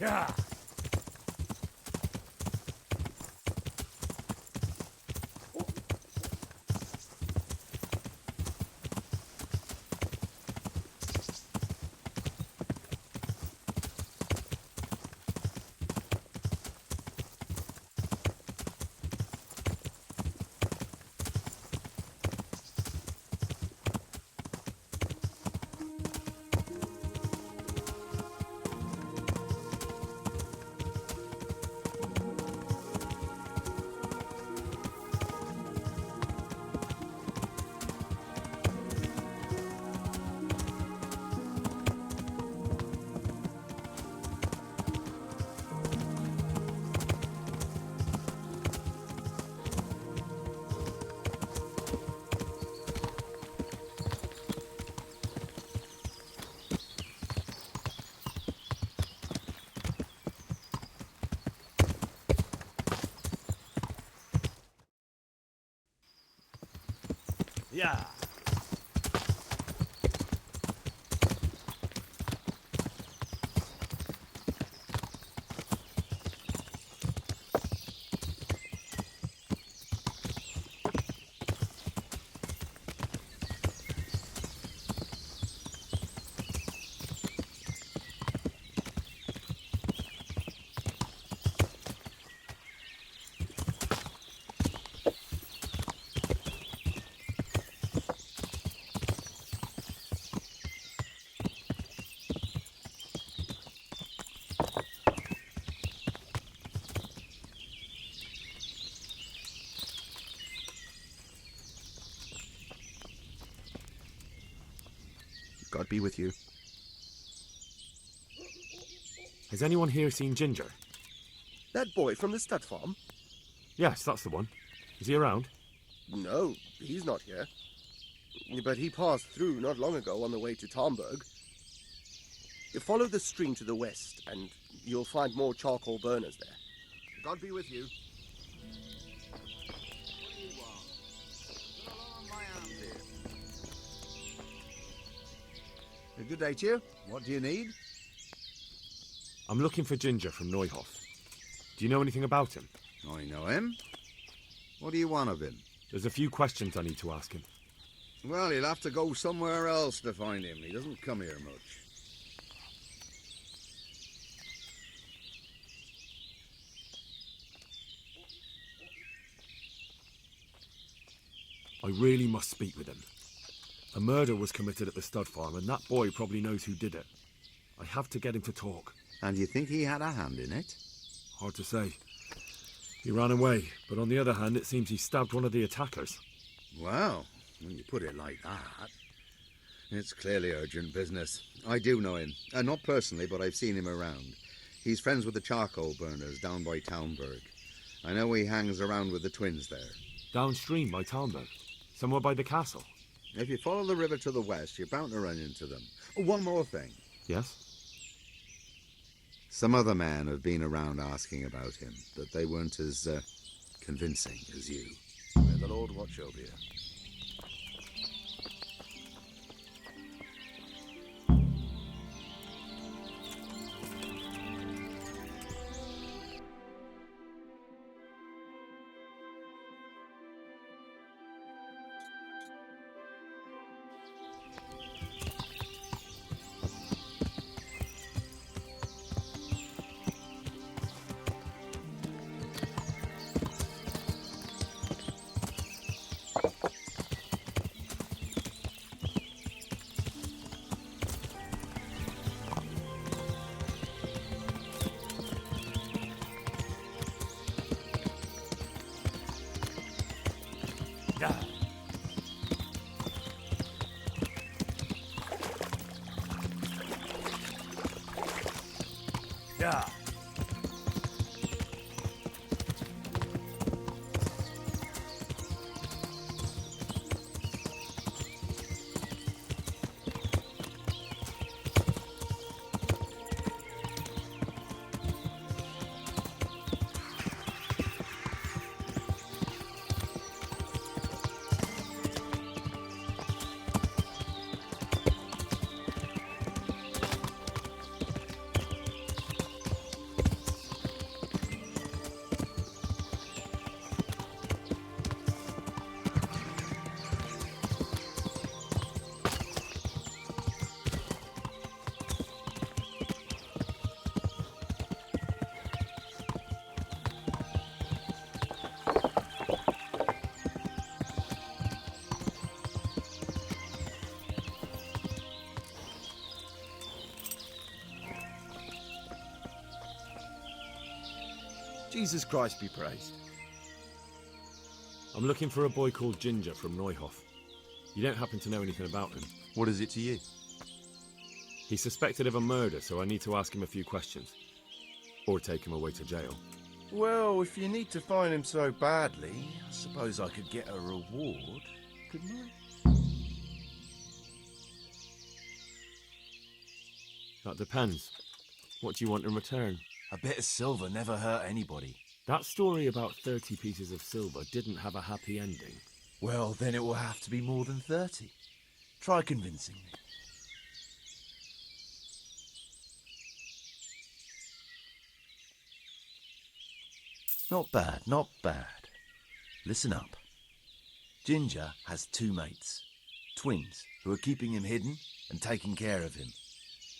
Yeah. Yeah. God be with you. Has anyone here seen Ginger? That boy from the stud farm? Yes, that's the one. Is he around? No, he's not here. But he passed through not long ago on the way to Tarnberg. You follow the stream to the west, and you'll find more charcoal burners there. God be with you. What do you want? Got a lot on my hands here. Good day to you. What do you need? I'm looking for Ginger from Neuhof. Do you know anything about him? I know him. What do you want of him? There's a few questions I need to ask him. Well, you'll have to go somewhere else to find him. He doesn't come here much. I really must speak with him. A murder was committed at the stud farm, and that boy probably knows who did it. I have to get him to talk. And you think he had a hand in it? Hard to say. He ran away, but on the other hand, it seems he stabbed one of the attackers. Well, when you put it like that, it's clearly urgent business. I do know him. Not personally, but I've seen him around. He's friends with the charcoal burners down by Townburg. I know he hangs around with the twins there. Downstream by Tarnberg, somewhere by the castle. If you follow the river to the west, you're bound to run into them. Oh, one more thing. Yes? Some other men have been around asking about him, but they weren't as convincing as you. May the Lord watch over you. Yeah. Yeah. Jesus Christ be praised. I'm looking for a boy called Ginger from Neuhof. You don't happen to know anything about him? What is it to you? He's suspected of a murder, so I need to ask him a few questions. Or take him away to jail. Well, if you need to find him so badly, I suppose I could get a reward, couldn't I? That depends. What do you want in return? A bit of silver never hurt anybody. That story about 30 pieces of silver didn't have a happy ending. Well, then it will have to be more than 30. Try convincing me. Not bad, not bad. Listen up. Ginger has 2 mates, twins, who are keeping him hidden and taking care of him.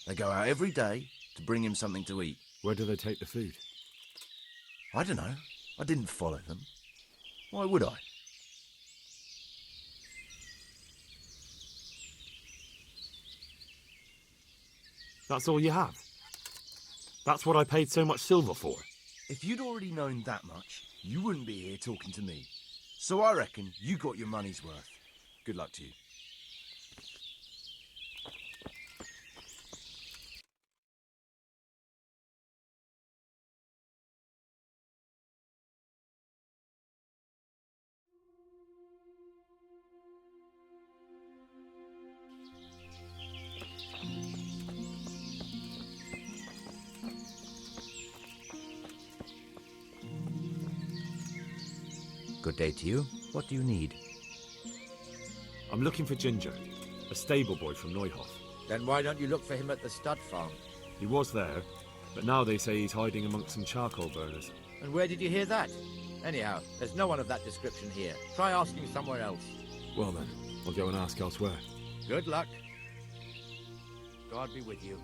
They go out every day to bring him something to eat. Where do they take the food? I don't know. I didn't follow them. Why would I? That's all you have? That's what I paid so much silver for? If you'd already known that much, you wouldn't be here talking to me. So I reckon you got your money's worth. Good luck to you. Good day to you. What do you need? I'm looking for Ginger, a stable boy from Neuhof. Then why don't you look for him at the stud farm? He was there, but now they say he's hiding amongst some charcoal burners. And where did you hear that? Anyhow, there's no one of that description here. Try asking somewhere else. Well then, I'll go and ask elsewhere. Good luck. God be with you.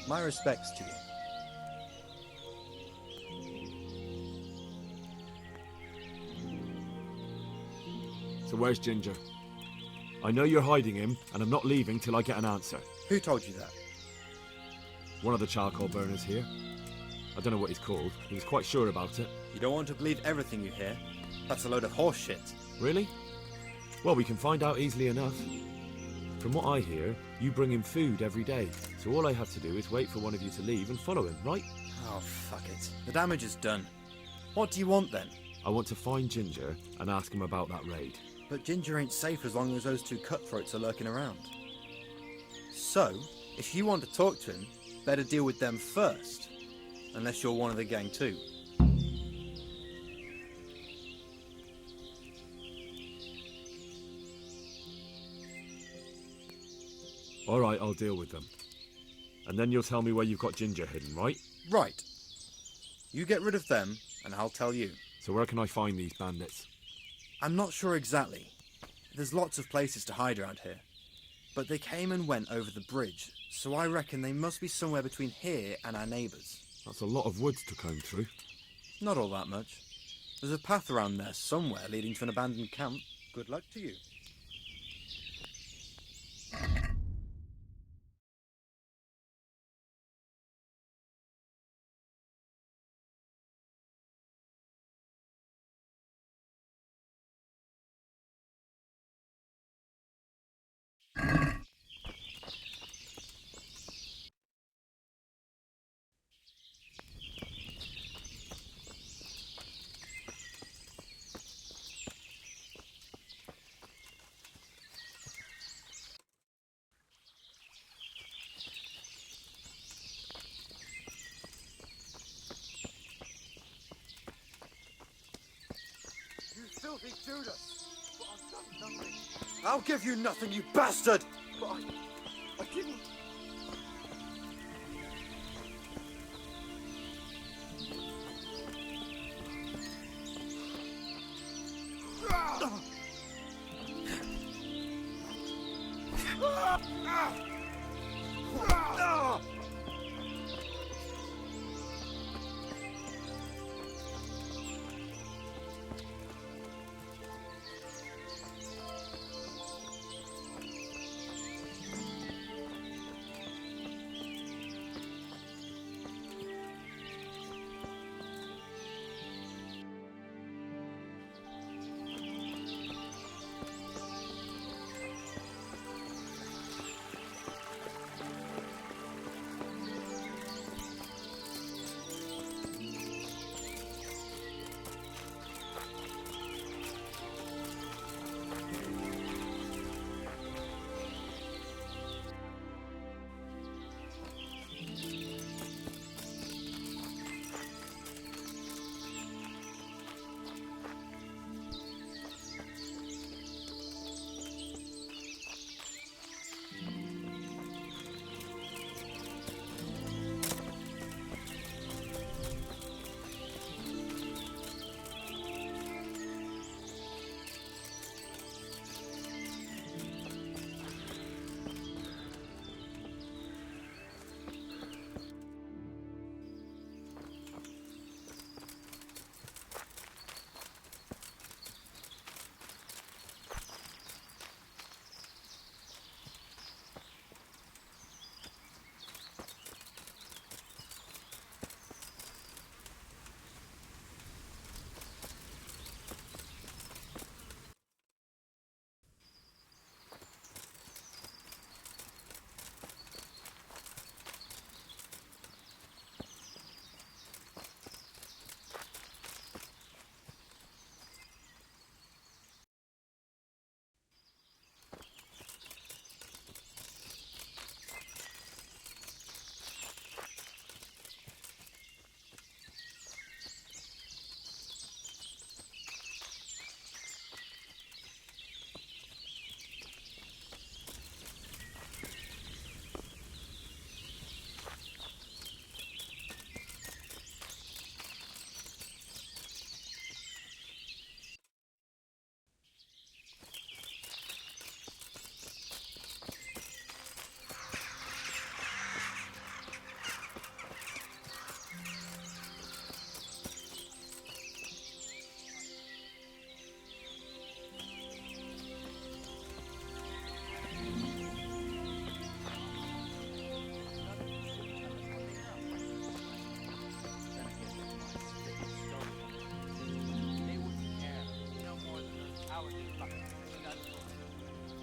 My respects to you. So where's Ginger? I know you're hiding him, and I'm not leaving till I get an answer. Who told you that? One of the charcoal burners here. I don't know what he's called. He was quite sure about it. You don't want to believe everything you hear. That's a load of horse shit. Really? Well, we can find out easily enough. From what I hear, you bring him food every day, so all I have to do is wait for one of you to leave and follow him, right? Oh, fuck it. The damage is done. What do you want then? I want to find Ginger and ask him about that raid. But Ginger ain't safe as long as those 2 cutthroats are lurking around. So, if you want to talk to him, better deal with them first. Unless you're one of the gang too. Alright, I'll deal with them. And then you'll tell me where you've got Ginger hidden, right? Right. You get rid of them, and I'll tell you. So where can I find these bandits? I'm not sure exactly. There's lots of places to hide around here. But they came and went over the bridge, so I reckon they must be somewhere between here and our neighbours. That's a lot of woods to comb through. Not all that much. There's a path around there somewhere leading to an abandoned camp. Good luck to you. Filthy Judas! But I've done nothing. I'll give you nothing, you bastard! But I didn't. cowardly fucker.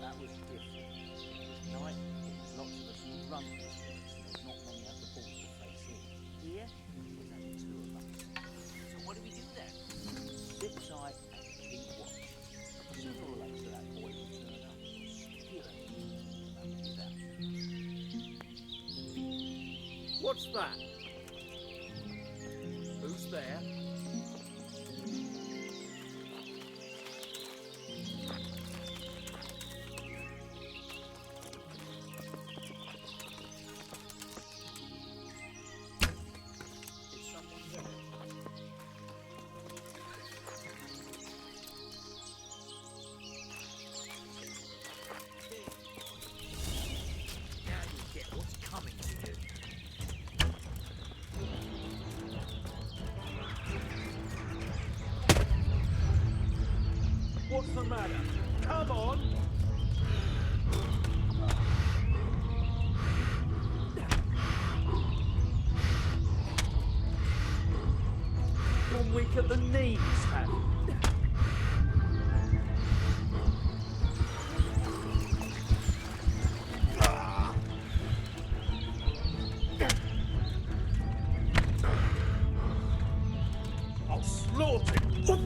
That was different. It was night, lots of us who run this place, and there's not many have the balls to face it. Here, there's only two of us. So what do we do then? Sit tight and keep watch. Sooner or later that boy will turn up. Steal it. What's that? Who's there? Is someone there? Now you get what's coming to you. What's the matter? Come on! You're weak at the knees, Harry. I'll slaughter you!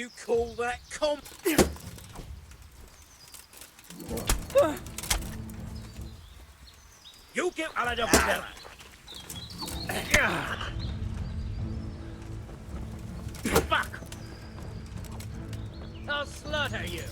you call that You get out of the vanilla! Fuck! I'll slaughter you!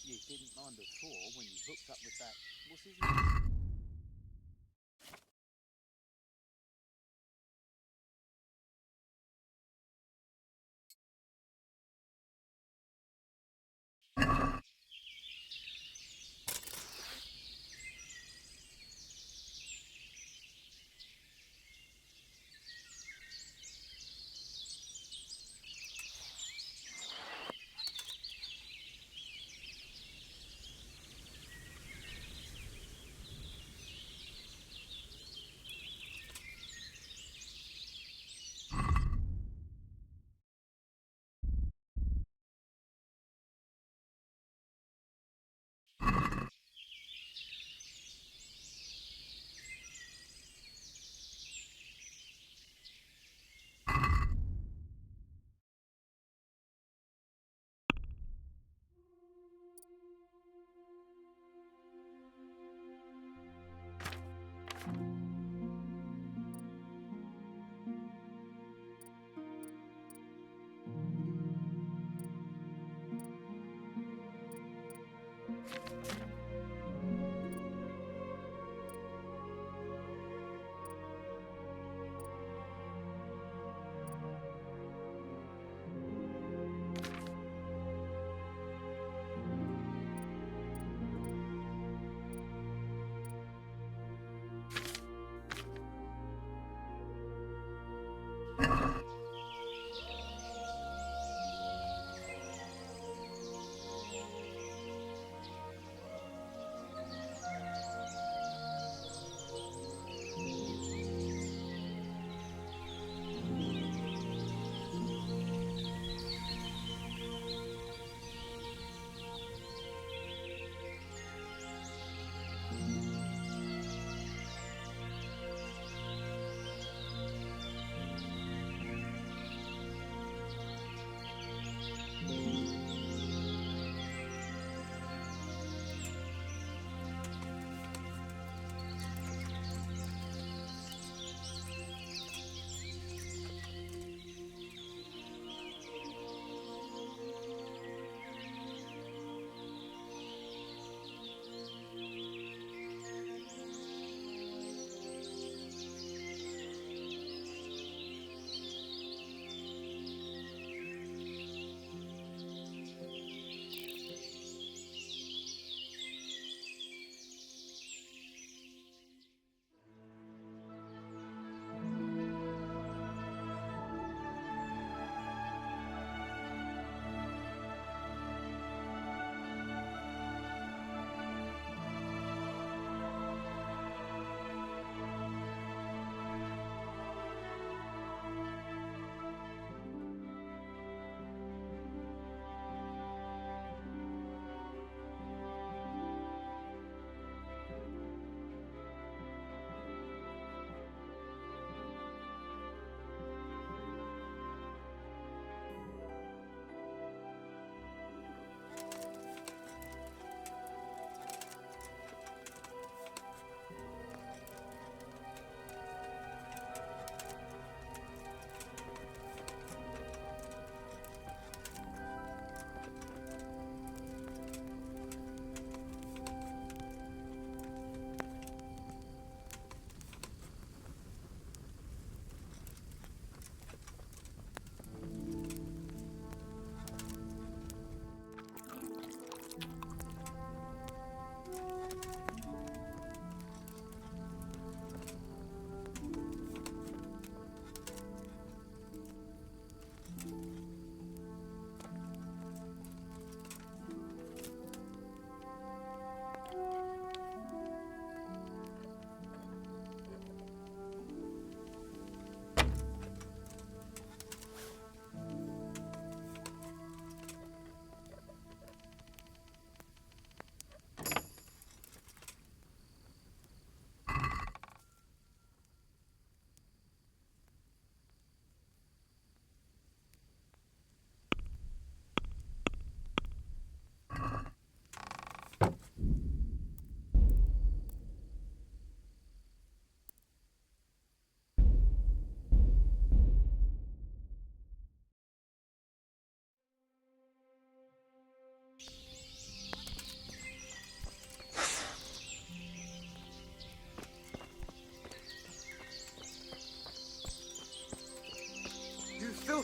You didn't mind before when you hooked up with that What's his name?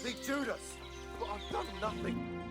filthy Judas! But I've done nothing.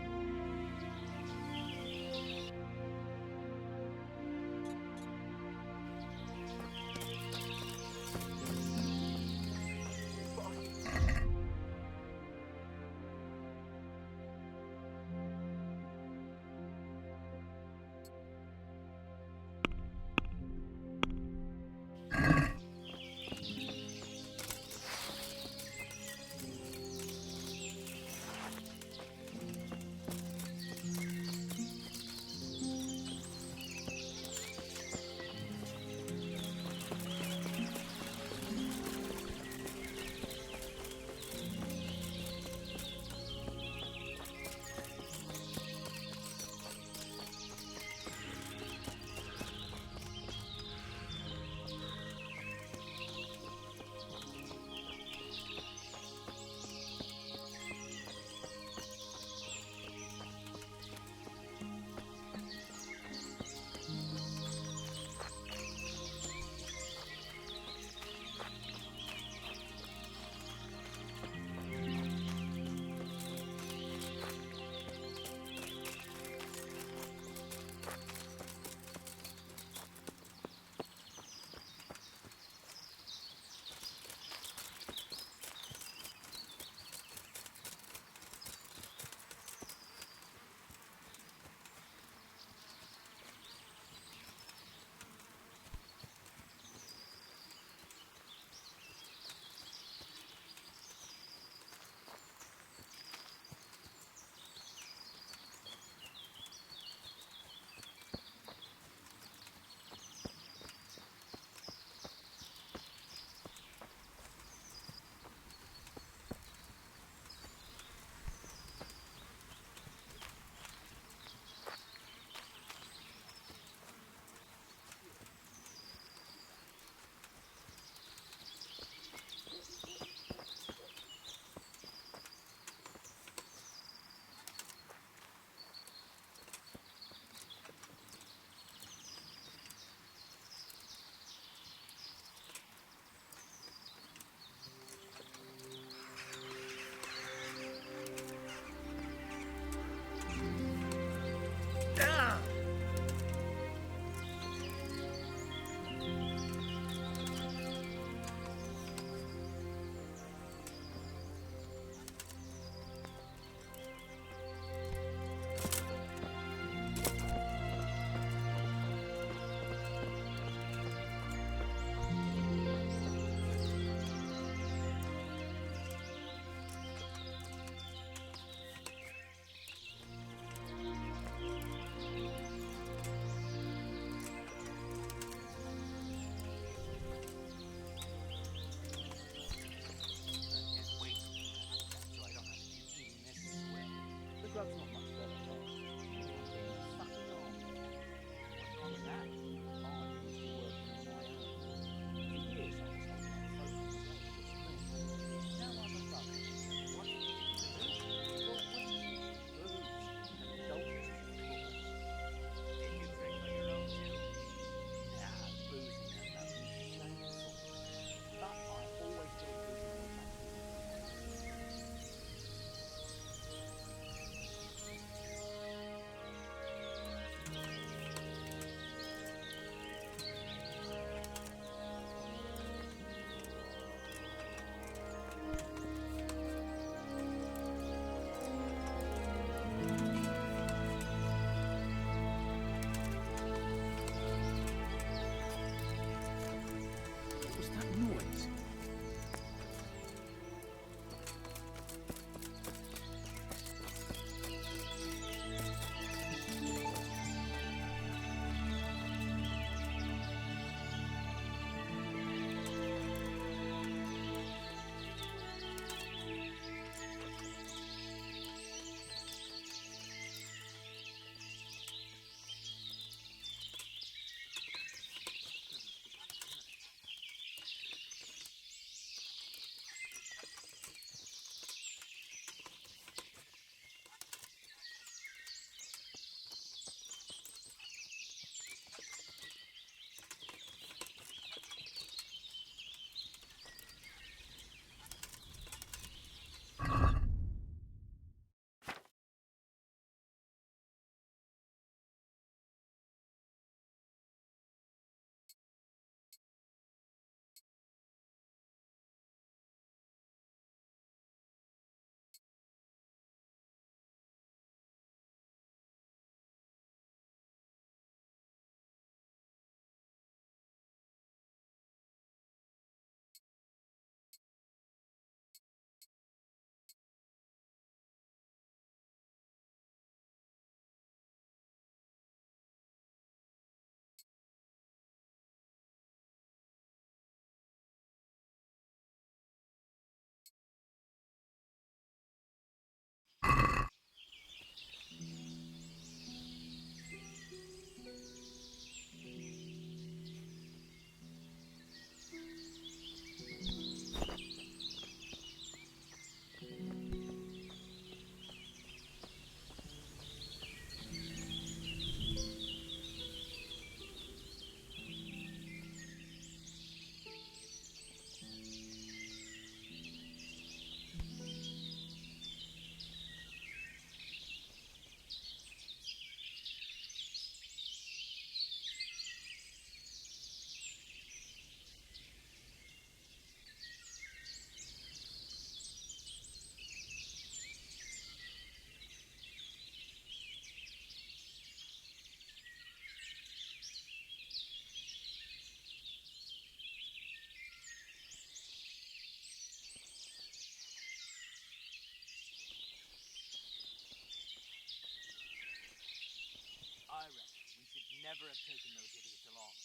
never have taken those idiots along.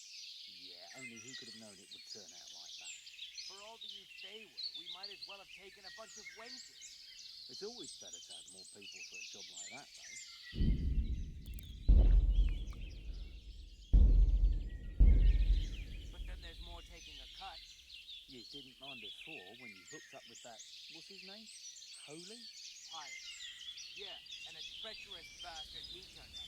Yeah, only who could have known it would turn out like that? For all the youth they were, we might as well have taken a bunch of wenches. It's always better to have more people for a job like that, though. But then there's more taking a cut. You didn't mind before when you hooked up with that, what's his name? Holy? Pirate. Yeah, and a treacherous bastard he turned out.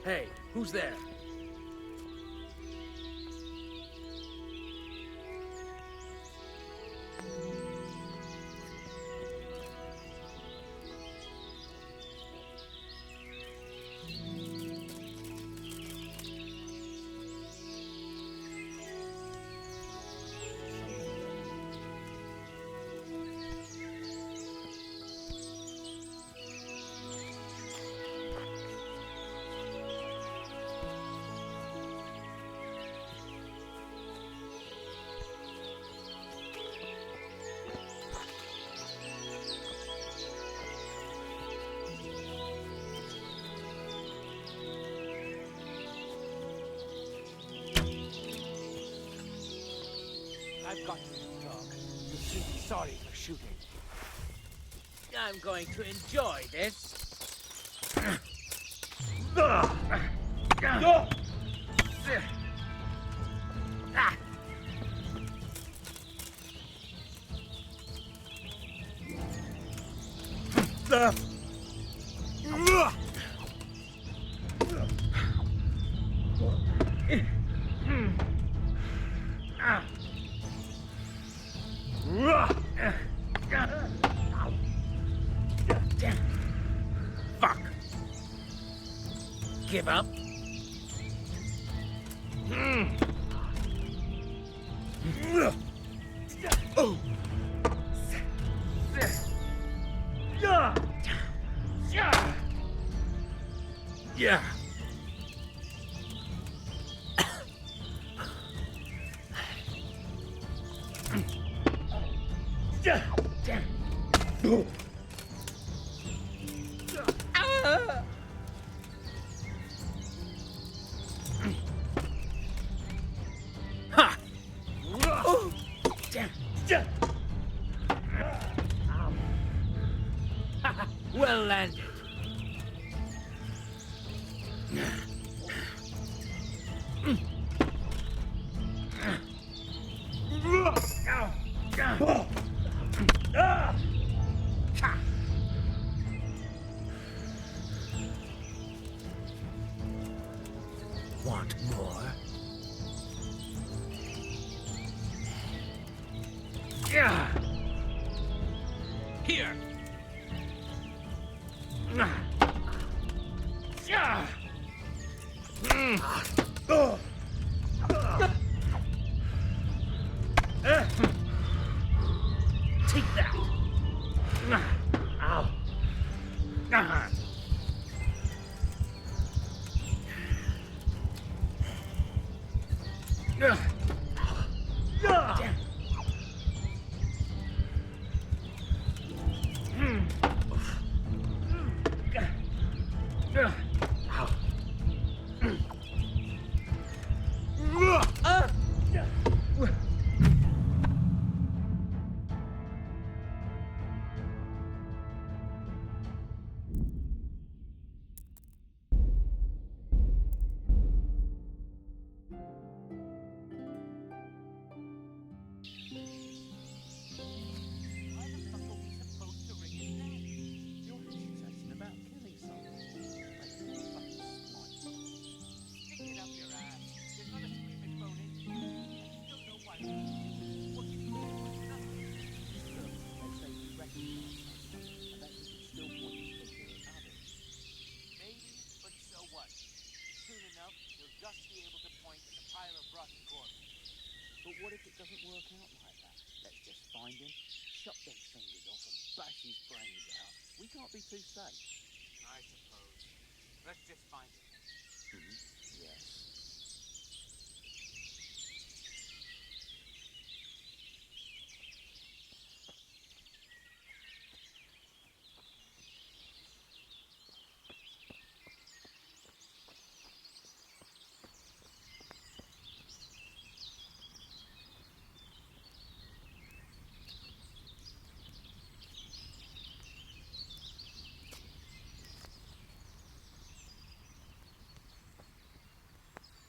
Hey, who's there? I've got you, dog. You should be sorry for shooting. I'm going to enjoy this. Fuck. Give up. Yeah. Ha! Well landed. Want more? Yeah. Here. Yeah. Take that. Ow. Why the fuck are we supposed to ring his name? Your accusation about killing someone. Like a fucking smite. Stick it up your ass. There's not a squeamish bone in you. I still know why. What you do is nothing. Look, they say we recognize someone, and that you can still point your finger at others. Maybe, but so what? Soon enough, he'll just be able to point at the pile of rotten corpses. But what if it doesn't work out like that? Let's just find him, chop those fingers off and bash his brains out. We can't be too safe. I suppose. Let's just find it. Yes.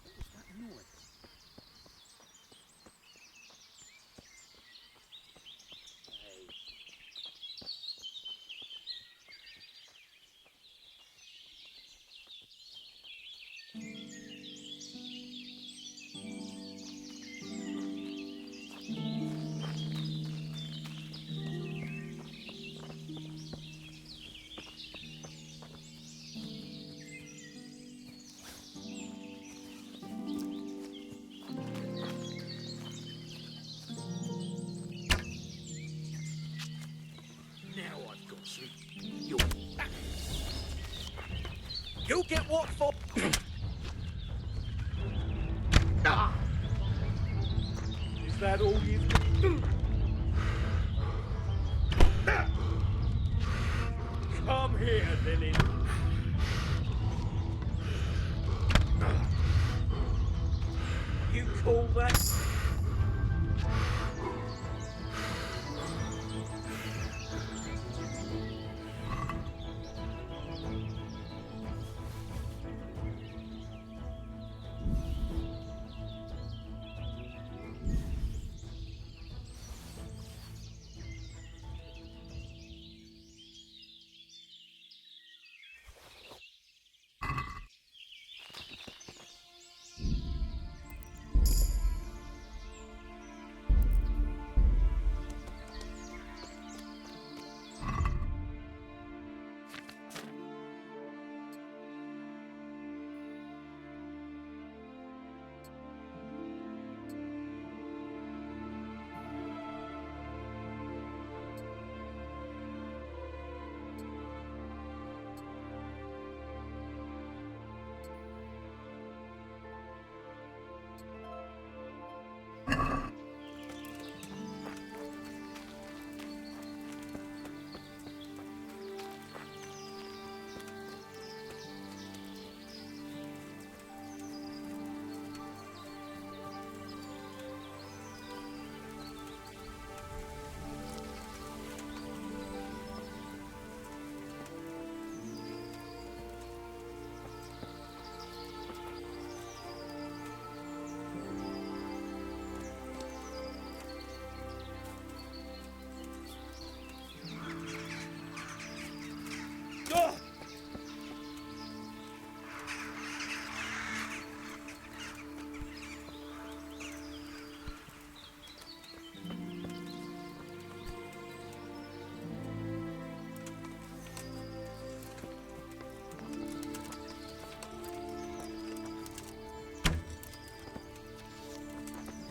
What was that noise? Hey. Now I've got you. You'll get what for? Is that all you've got? Come here, Lily. You call that?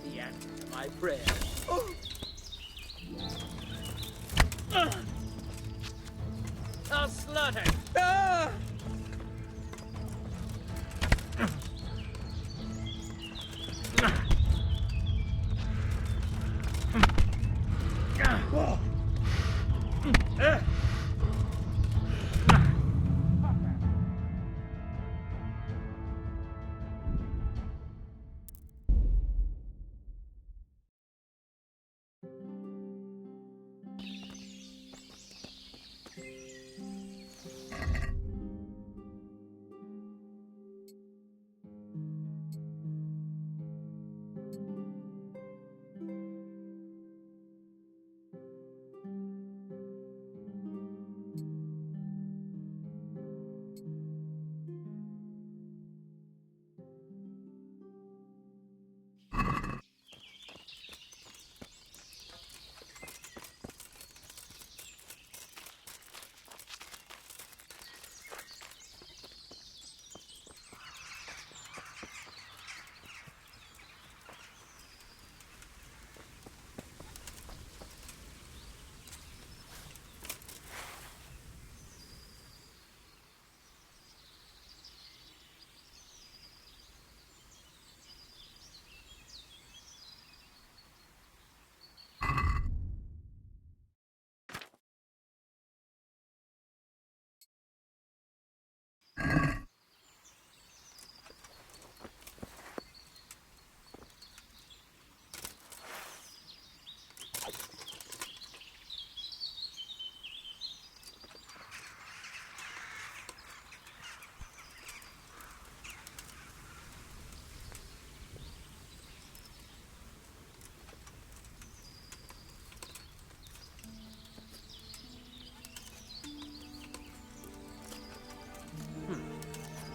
The answer to my prayer. I'll slaughter.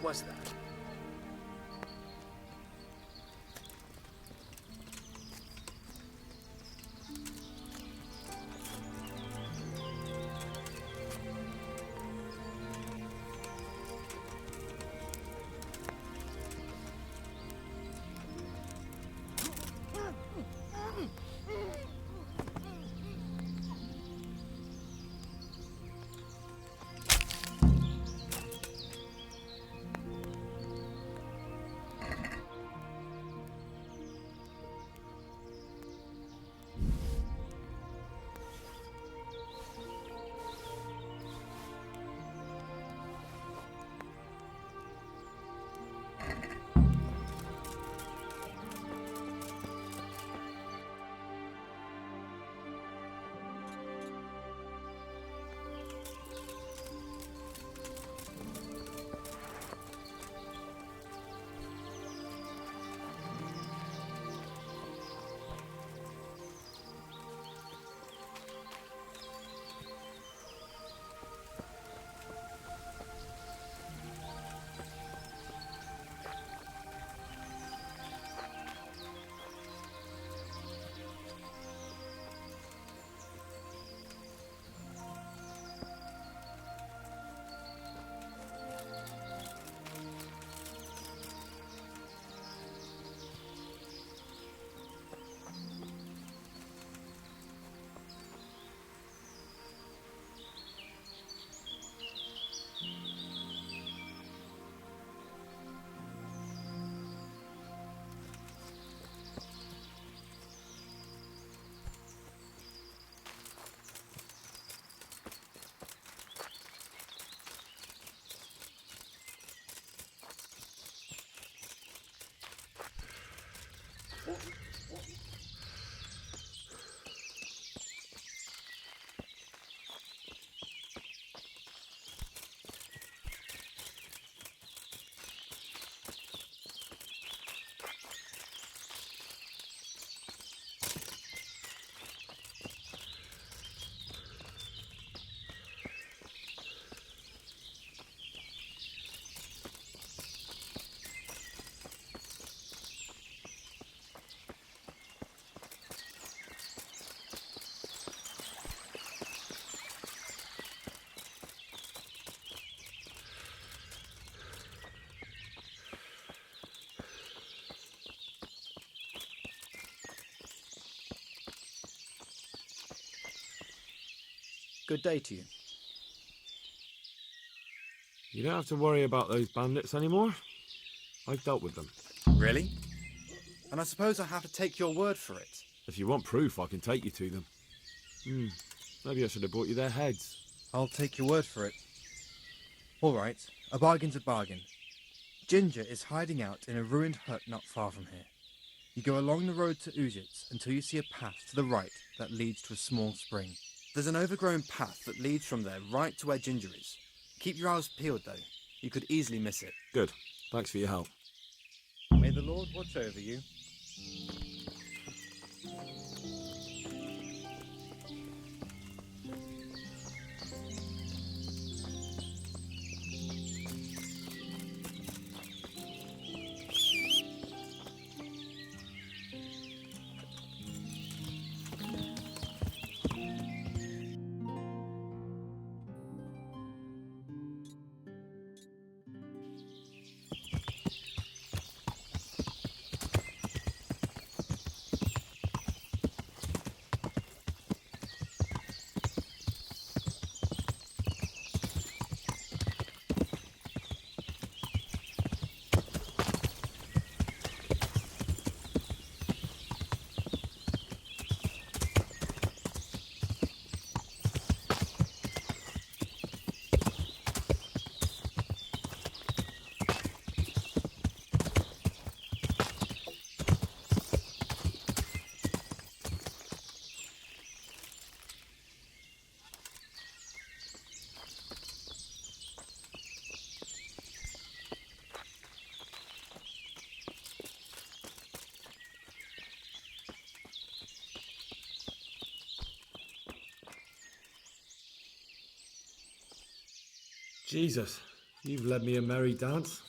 was that? Good day to you. You don't have to worry about those bandits anymore. I've dealt with them. Really? And I suppose I have to take your word for it. If you want proof, I can take you to them. Maybe I should have brought you their heads. I'll take your word for it. All right, a bargain's a bargain. Ginger is hiding out in a ruined hut not far from here. You go along the road to Uzits until you see a path to the right that leads to a small spring. There's an overgrown path that leads from there right to where Ginger is. Keep your eyes peeled, though. You could easily miss it. Good. Thanks for your help. May the Lord watch over you. Jesus, you've led me a merry dance.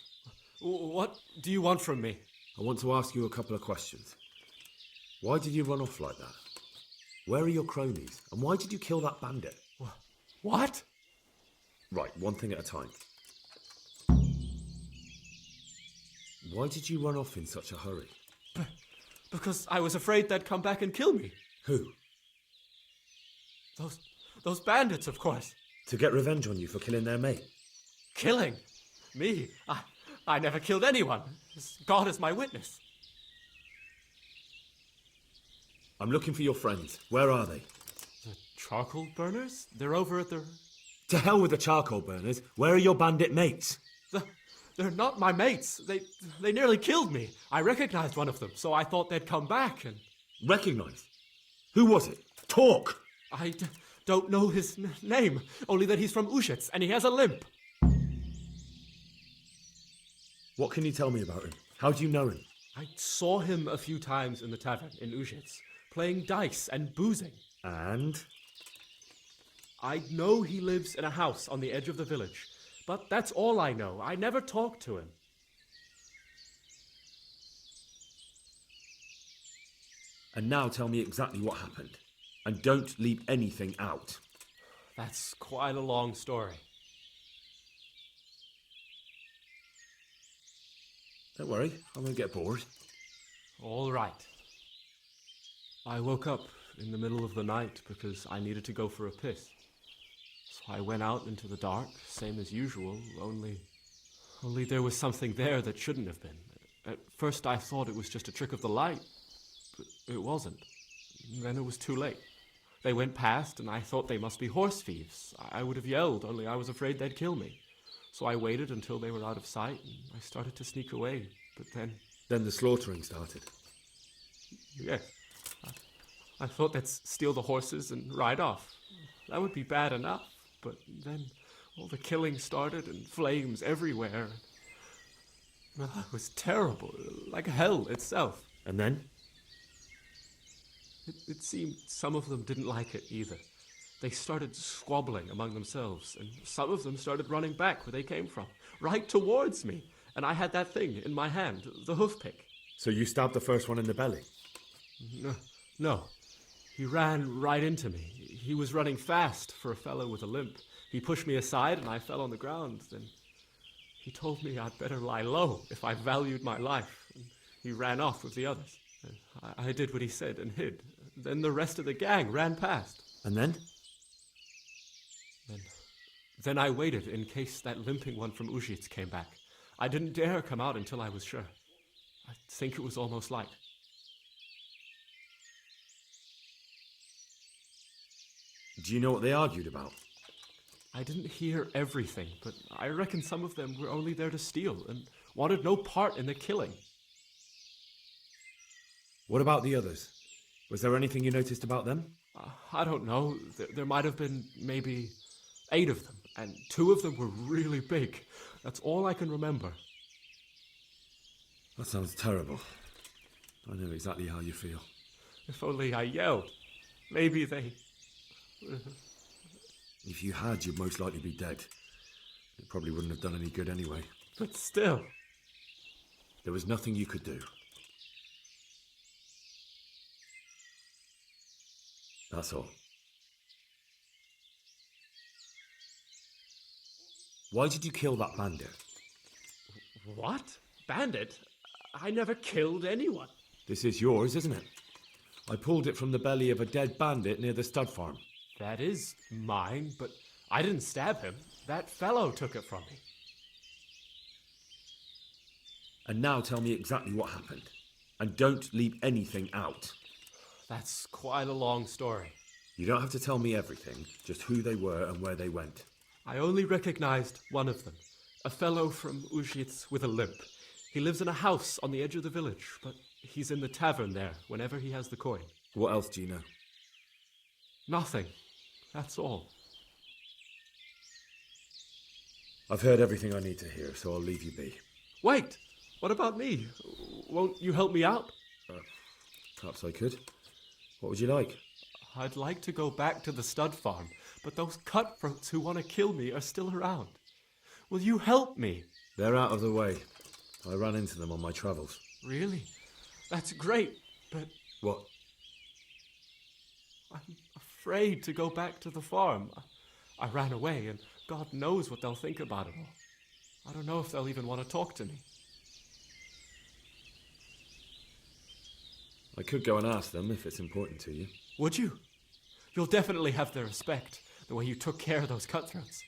What do you want from me? I want to ask you a couple of questions. Why did you run off like that? Where are your cronies? And why did you kill that bandit? What? Right, one thing at a time. Why did you run off in such a hurry? Because I was afraid they'd come back and kill me. Who? Those bandits, of course. To get revenge on you for killing their mate? Killing? Me? I never killed anyone. God is my witness. I'm looking for your friends. Where are they? The charcoal burners? They're over at the... To hell with the charcoal burners. Where are your bandit mates? They're not my mates. They nearly killed me. I recognized one of them, so I thought they'd come back and... Recognized? Who was it? Talk! I don't know his name, only that he's from Ushitz and he has a limp. What can you tell me about him? How do you know him? I saw him a few times in the tavern in Ushitz, playing dice and boozing. And? I know he lives in a house on the edge of the village, but that's all I know. I never talked to him. And now tell me exactly what happened. And don't leave anything out. That's quite a long story. Don't worry, I won't get bored. All right. I woke up in the middle of the night because I needed to go for a piss. So I went out into the dark, same as usual, only there was something there that shouldn't have been. At first I thought it was just a trick of the light, but it wasn't. Then it was too late. They went past and I thought they must be horse thieves. I would have yelled, only I was afraid they'd kill me. So I waited until they were out of sight and I started to sneak away, but then... Then the slaughtering started. Yes. I thought they'd steal the horses and ride off. That would be bad enough, but then all the killing started and flames everywhere. Well, it was terrible, like hell itself. And then? It seemed some of them didn't like it either. They started squabbling among themselves, and some of them started running back where they came from, right towards me. And I had that thing in my hand, the hoof pick. So you stabbed the first one in the belly? No. He ran right into me. He was running fast for a fellow with a limp. He pushed me aside and I fell on the ground. Then he told me I'd better lie low if I valued my life. And he ran off with the others. And I did what he said and hid. Then the rest of the gang ran past. And then? Then I waited in case that limping one from Ushitz came back. I didn't dare come out until I was sure. I think it was almost light. Do you know what they argued about? I didn't hear everything, but I reckon some of them were only there to steal and wanted no part in the killing. What about the others? Was there anything you noticed about them? I don't know. There might have been maybe 8 of them, and 2 of them were really big. That's all I can remember. That sounds terrible. I know exactly how you feel. If only I yelled. Maybe they... If you had, you'd most likely be dead. It probably wouldn't have done any good anyway. But still... There was nothing you could do. That's all. Why did you kill that bandit? What? Bandit? I never killed anyone. This is yours, isn't it? I pulled it from the belly of a dead bandit near the stud farm. That is mine, but I didn't stab him. That fellow took it from me. And now tell me exactly what happened. And don't leave anything out. That's quite a long story. You don't have to tell me everything, just who they were and where they went. I only recognized one of them, a fellow from Ushitz with a limp. He lives in a house on the edge of the village, but he's in the tavern there whenever he has the coin. What else do you know? Nothing. That's all. I've heard everything I need to hear, so I'll leave you be. Wait! What about me? Won't you help me out? Perhaps I could. What would you like? I'd like to go back to the stud farm, but those cutthroats who want to kill me are still around. Will you help me? They're out of the way. I ran into them on my travels. Really? That's great, but What? I'm afraid to go back to the farm. I ran away, and God knows what they'll think about it all. I don't know if they'll even want to talk to me. I could go and ask them if it's important to you. Would you? You'll definitely have their respect, the way you took care of those cutthroats.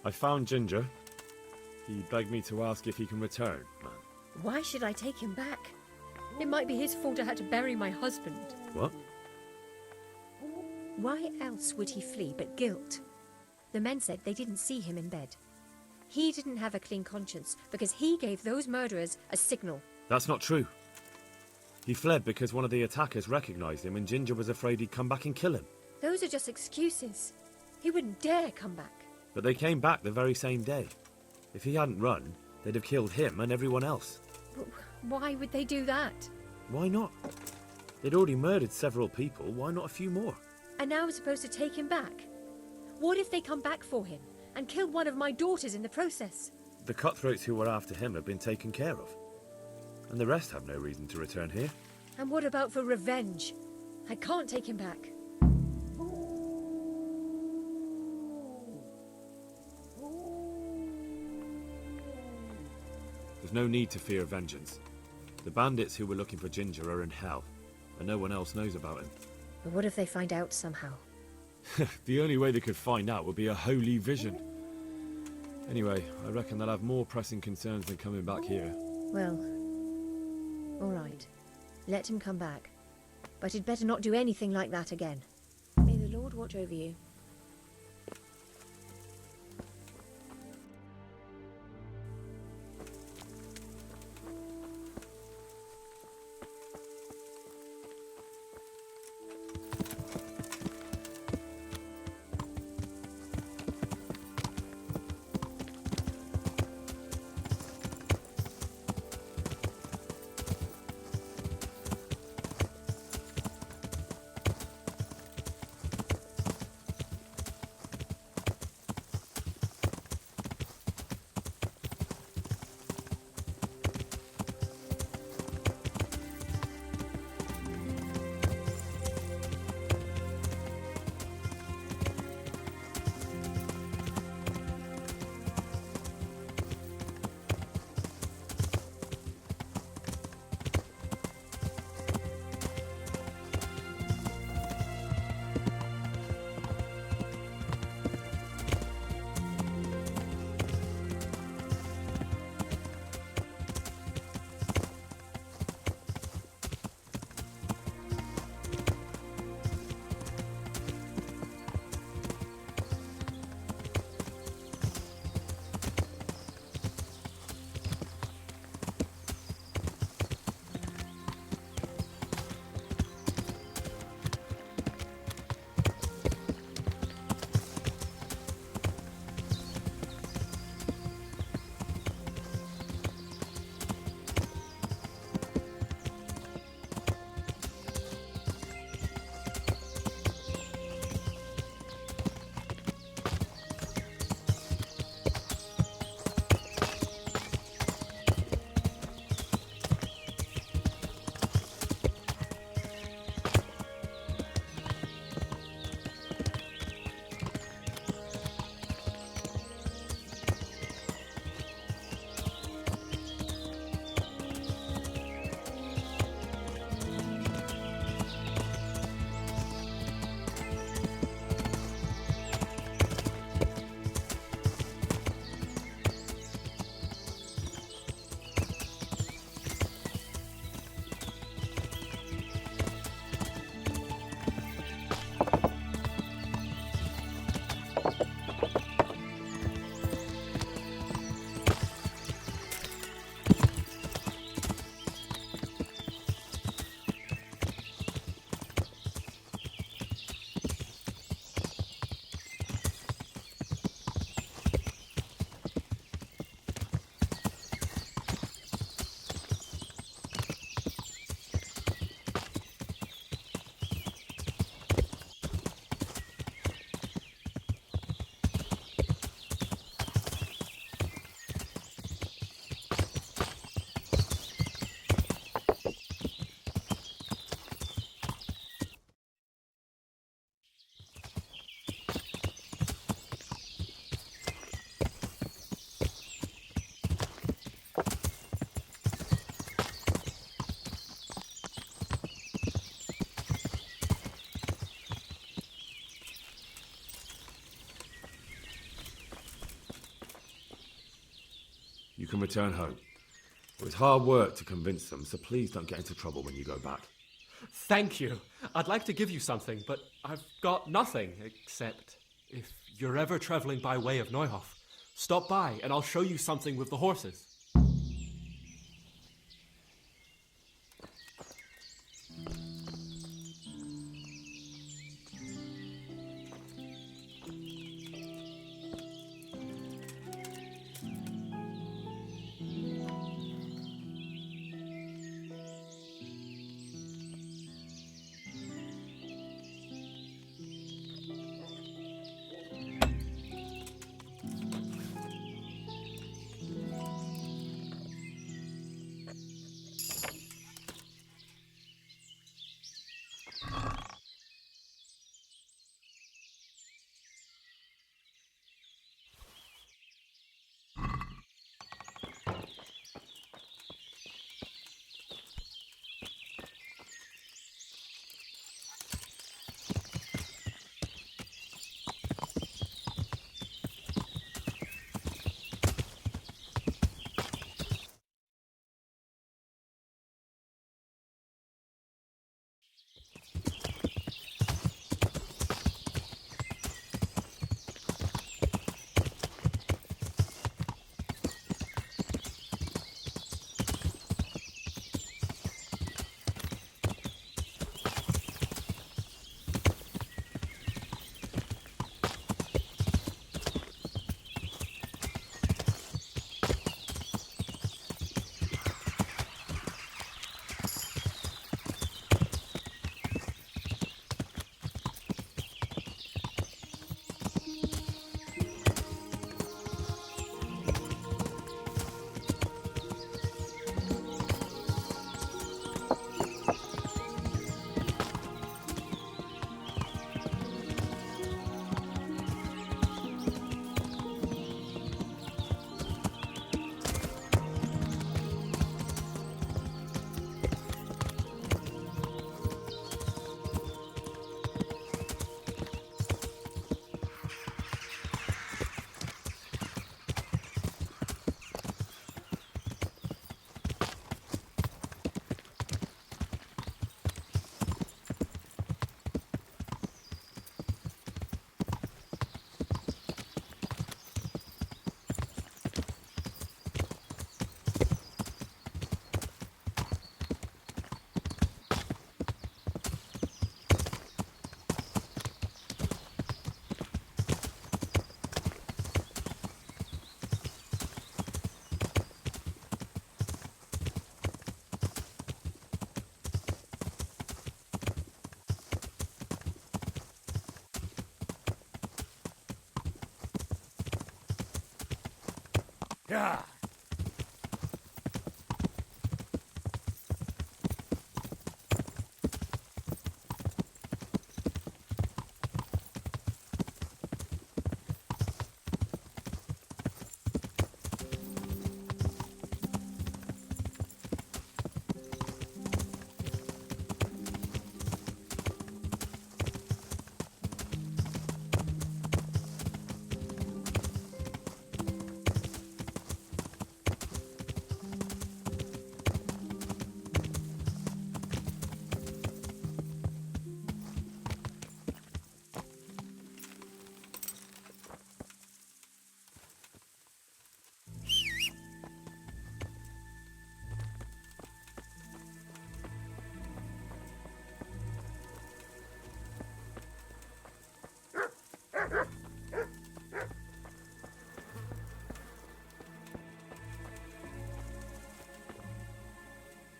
I found Ginger. He begged me to ask if he can return, man. Why should I take him back? It might be his fault I had to bury my husband. What? Why else would he flee but guilt? The men said they didn't see him in bed. He didn't have a clean conscience because he gave those murderers a signal. That's not true. He fled because one of the attackers recognized him and Ginger was afraid he'd come back and kill him. Those are just excuses. He wouldn't dare come back. But they came back the very same day. If he hadn't run, they'd have killed him and everyone else. But why would they do that? Why not? They'd already murdered several people, why not a few more? And now I'm supposed to take him back? What if they come back for him and kill one of my daughters in the process? The cutthroats who were after him have been taken care of. And the rest have no reason to return here. And what about for revenge? I can't take him back. There's no need to fear vengeance. The bandits who were looking for Ginger are in hell, and no one else knows about him. But what if they find out somehow? The only way they could find out would be a holy vision. Anyway, I reckon they'll have more pressing concerns than coming back here. Well, all right. Let him come back. But he'd better not do anything like that again. May the Lord watch over you. You can return home. It was hard work to convince them, so please don't get into trouble when you go back. Thank you. I'd like to give you something, but I've got nothing except if you're ever traveling by way of Neuhof, stop by and I'll show you something with the horses. Yeah.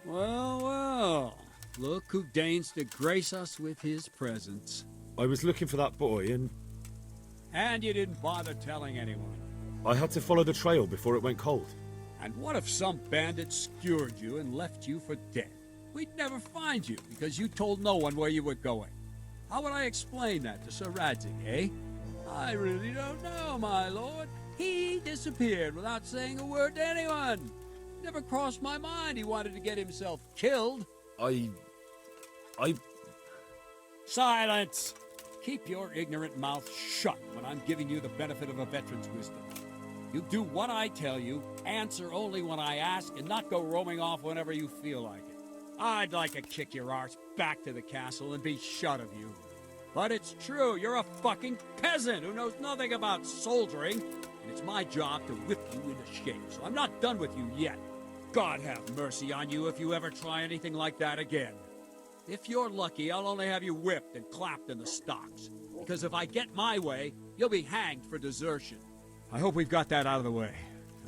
Well, well. Look who deigns to grace us with his presence. I was looking for that boy, and And you didn't bother telling anyone. I had to follow the trail before it went cold. And what if some bandit skewered you and left you for dead? We'd never find you because you told no one where you were going. How would I explain that to Sir Radzig, eh? I really don't know, my lord. He disappeared without saying a word to anyone. Never crossed my mind he wanted to get himself killed. I... Silence! Keep your ignorant mouth shut when I'm giving you the benefit of a veteran's wisdom. You do what I tell you, answer only when I ask, and not go roaming off whenever you feel like it. I'd like to kick your arse back to the castle and be shut of you. But it's true, you're a fucking peasant who knows nothing about soldiering, and it's my job to whip you into shape, so I'm not done with you yet. God have mercy on you if you ever try anything like that again. If you're lucky, I'll only have you whipped and clapped in the stocks, because if I get my way, you'll be hanged for desertion. I hope we've got that out of the way.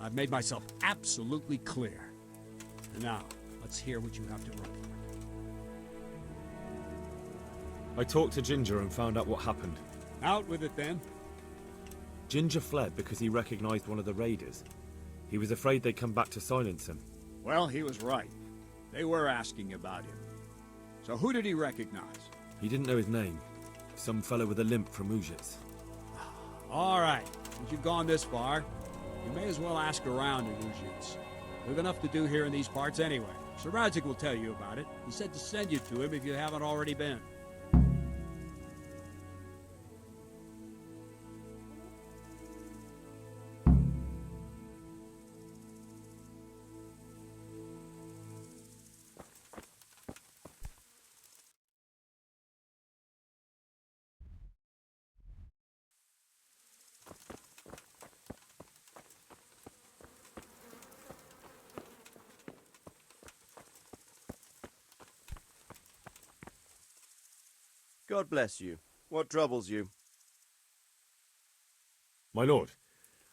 I've made myself absolutely clear. And now, let's hear what you have to report. I talked to Ginger and found out what happened. Out with it, then. Ginger fled because he recognized one of the raiders. He was afraid they'd come back to silence him. Well, he was right. They were asking about him. So who did he recognize? He didn't know his name. Some fellow with a limp from Ujits. All right. Since you've gone this far, you may as well ask around at Ujits. We've enough to do here in these parts anyway. Sir Radzig will tell you about it. He said to send you to him if you haven't already been. God bless you. What troubles you? My lord,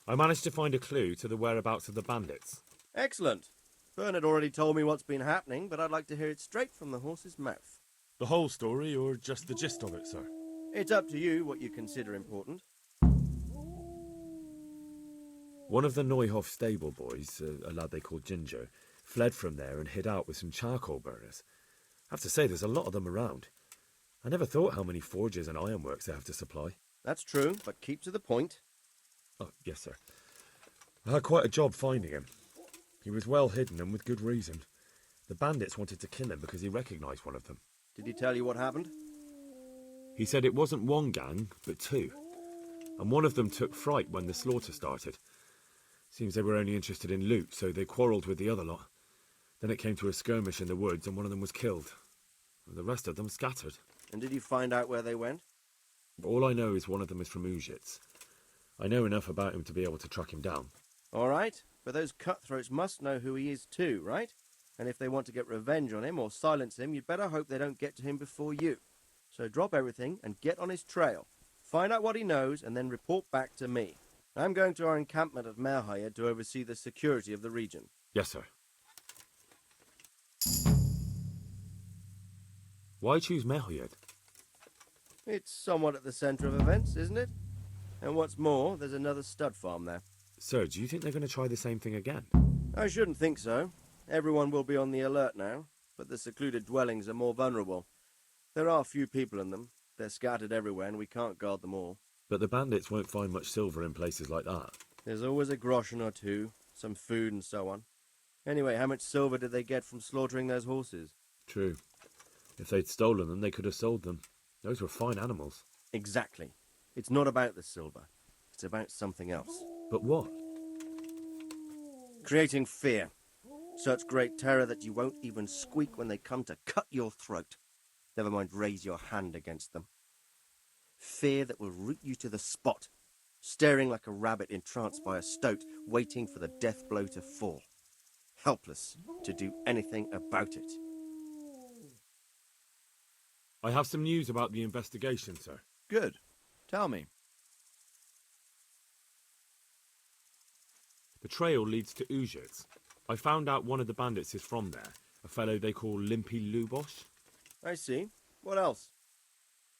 I managed to find a clue to the whereabouts of the bandits. Excellent. Bernard already told me what's been happening, but I'd like to hear it straight from the horse's mouth. The whole story, or just the gist of it, sir? It's up to you what you consider important. One of the Neuhoff stable boys, a lad they called Ginger, fled from there and hid out with some charcoal burners. I have to say, there's a lot of them around. I never thought how many forges and ironworks they have to supply. That's true, but keep to the point. Oh, yes, sir. I had quite a job finding him. He was well hidden and with good reason. The bandits wanted to kill him because he recognised one of them. Did he tell you what happened? He said it wasn't one gang, but two. And one of them took fright when the slaughter started. Seems they were only interested in loot, so they quarrelled with the other lot. Then it came to a skirmish in the woods and one of them was killed. And the rest of them scattered. And did you find out where they went? All I know is one of them is from Ujits. I know enough about him to be able to track him down. All right, but those cutthroats must know who he is too, right? And if they want to get revenge on him or silence him, you'd better hope they don't get to him before you. So drop everything and get on his trail. Find out what he knows and then report back to me. I'm going to our encampment at Merhayed to oversee the security of the region. Yes, sir. Why choose Merhayed? It's somewhat at the centre of events, isn't it? And what's more, there's another stud farm there. Sir, do you think they're going to try the same thing again? I shouldn't think so. Everyone will be on the alert now, but the secluded dwellings are more vulnerable. There are few people in them. They're scattered everywhere and we can't guard them all. But the bandits won't find much silver in places like that. There's always a groschen or two, some food and so on. Anyway, how much silver did they get from slaughtering those horses? True. If they'd stolen them, they could have sold them. Those were fine animals. Exactly. It's not about the silver. It's about something else. But what? Creating fear. Such great terror that you won't even squeak when they come to cut your throat. Never mind raise your hand against them. Fear that will root you to the spot, staring like a rabbit entranced by a stoat, waiting for the death blow to fall. Helpless to do anything about it. I have some news about the investigation, sir. Good. Tell me. The trail leads to Uzhitz. I found out one of the bandits is from there, a fellow they call Limpy Lubosh. I see. What else?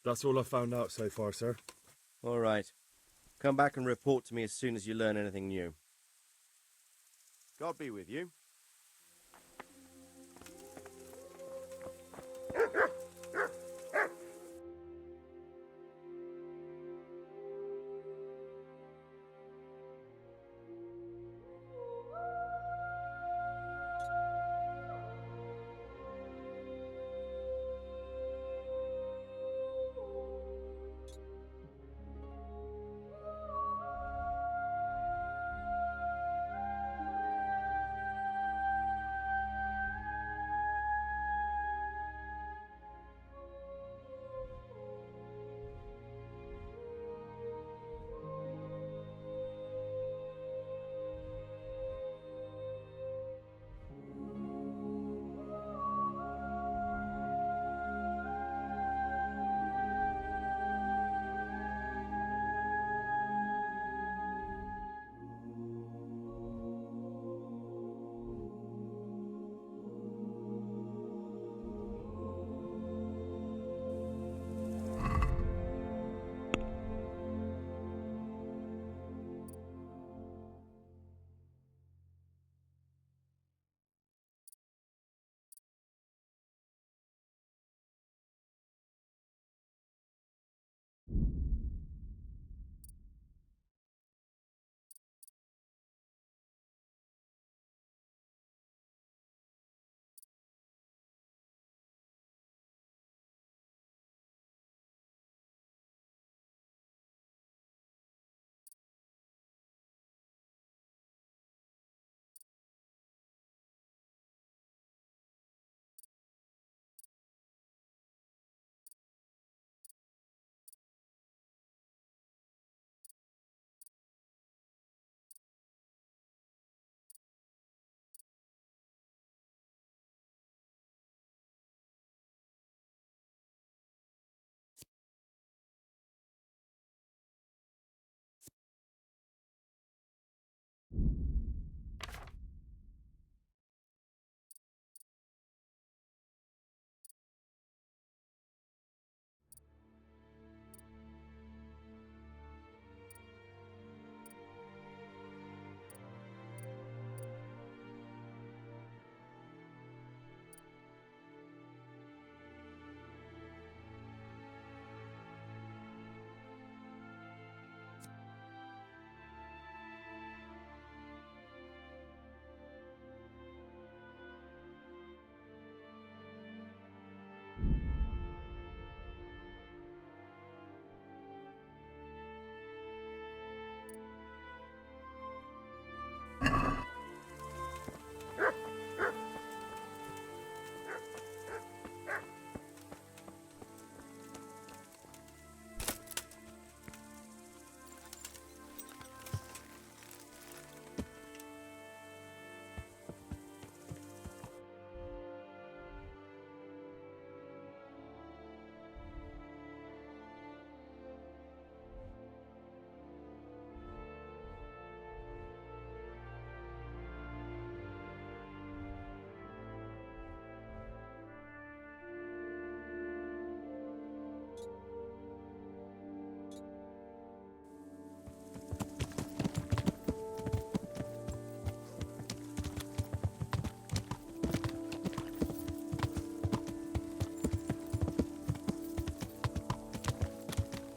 That's all I found out so far, sir. All right. Come back and report to me as soon as you learn anything new. God be with you.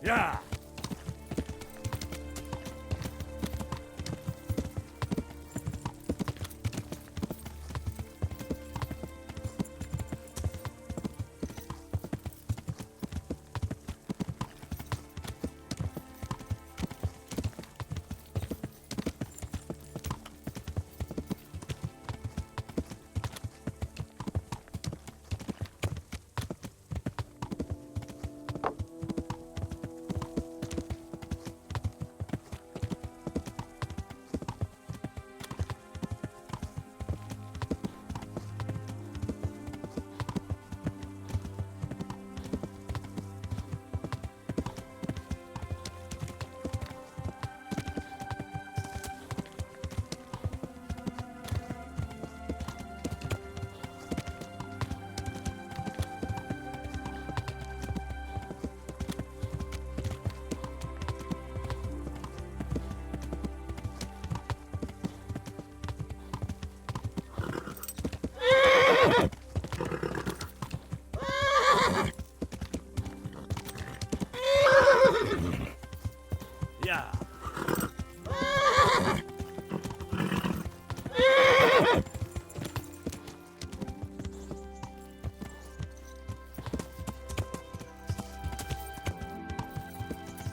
Yeah. Yeah.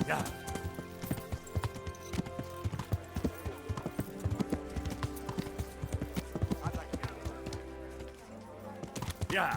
Yeah. Yeah.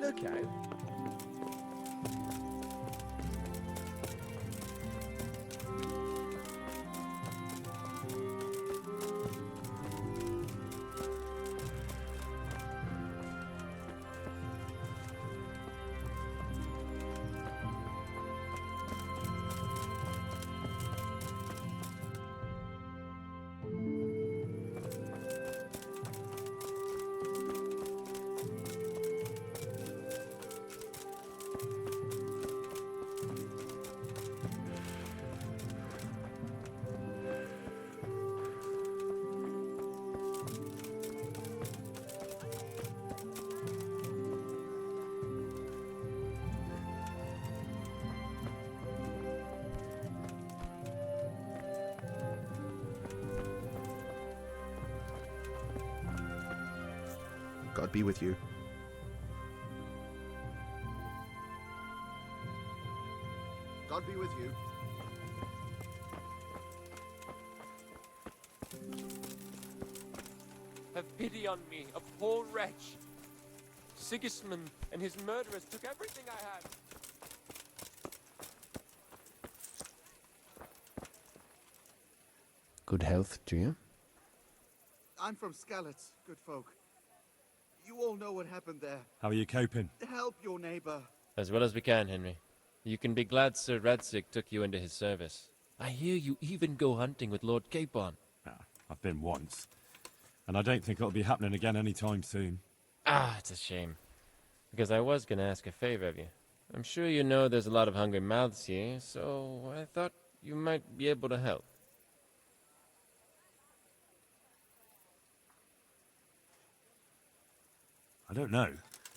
Look out. God be with you. God be with you. Have pity on me, a poor wretch. Sigismund and his murderers took everything I had. Good health to you. I'm from Skalitz, good folk. You all know what happened there. How are you coping? Help your neighbor. As well as we can, Henry. You can be glad Sir Radzig took you into his service. I hear you even go hunting with Lord Capon. I've been once. And I don't think it'll be happening again anytime soon. Ah, it's a shame. Because I was going to ask a favor of you. I'm sure you know there's a lot of hungry mouths here, so I thought you might be able to help. I don't know.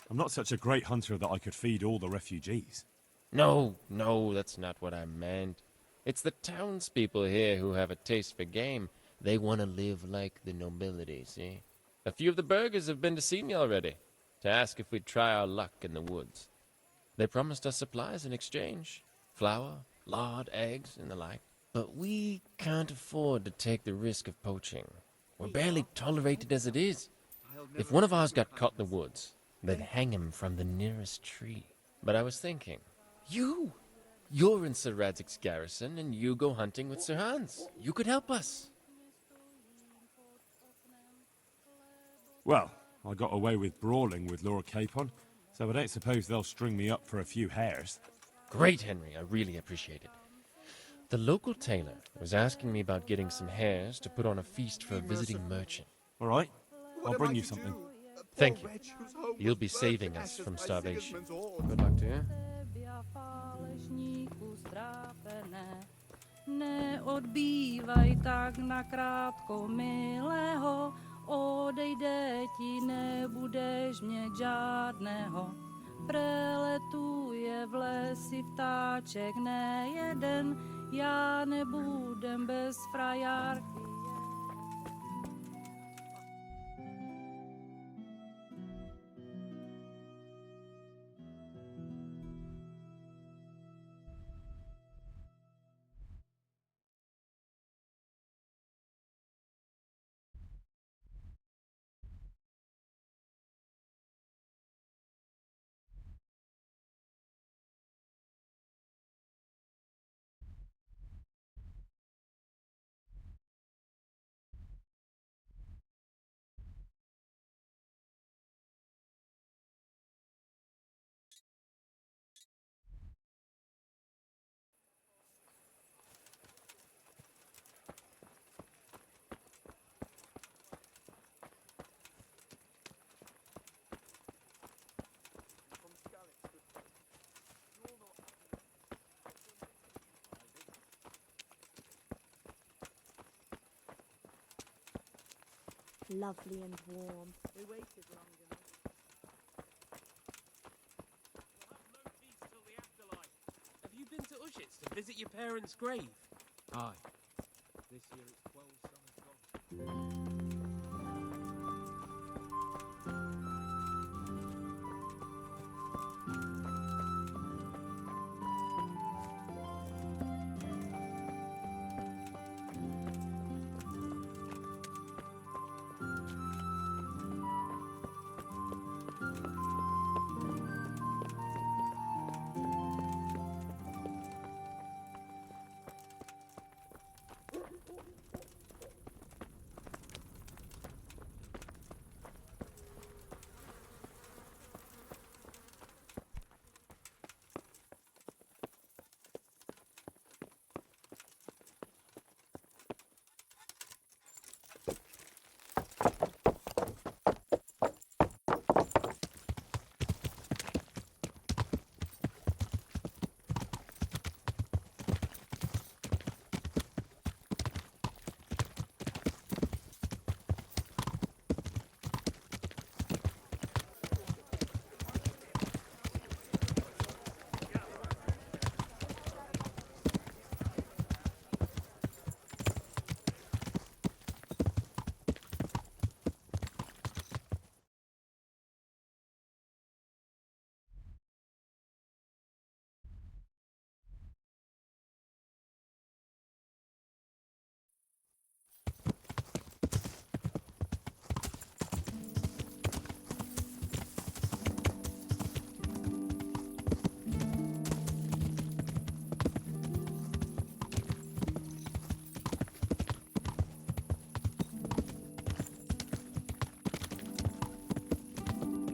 I'm not such a great hunter that I could feed all the refugees. No, that's not what I meant. It's the townspeople here who have a taste for game. They want to live like the nobility, see? A few of the burghers have been to see me already, to ask if we'd try our luck in the woods. They promised us supplies in exchange. Flour, lard, eggs, and the like. But we can't afford to take the risk of poaching. We're barely tolerated as it is. If one of ours got caught in the woods, they'd hang him from the nearest tree. But I was thinking, you're in Sir Radzig's garrison, and you go hunting with Sir Hans. You could help us. Well, I got away with brawling with Lord Capon. So I don't suppose they'll string me up for a few hares. Great, Henry. I really appreciate it. The local tailor was asking me about getting some hares to put on a feast for a visiting merchant. All right, What I'll am bring I you to something. do? A poor Thank you. wretch whose home You'll was be burnt to saving us ashes from by starvation. Sigismund's horde. Good luck to you. Neodbývaj tak nakrátko, milého, odejde ti, nebudeš mít žádného. Preletuje v lesi vtáček nejeden, já nebudem bez frajárky. Lovely and warm. We waited long enough. Have you been to Ushitz to visit your parents' grave? Aye. This year it's 12 summers gone.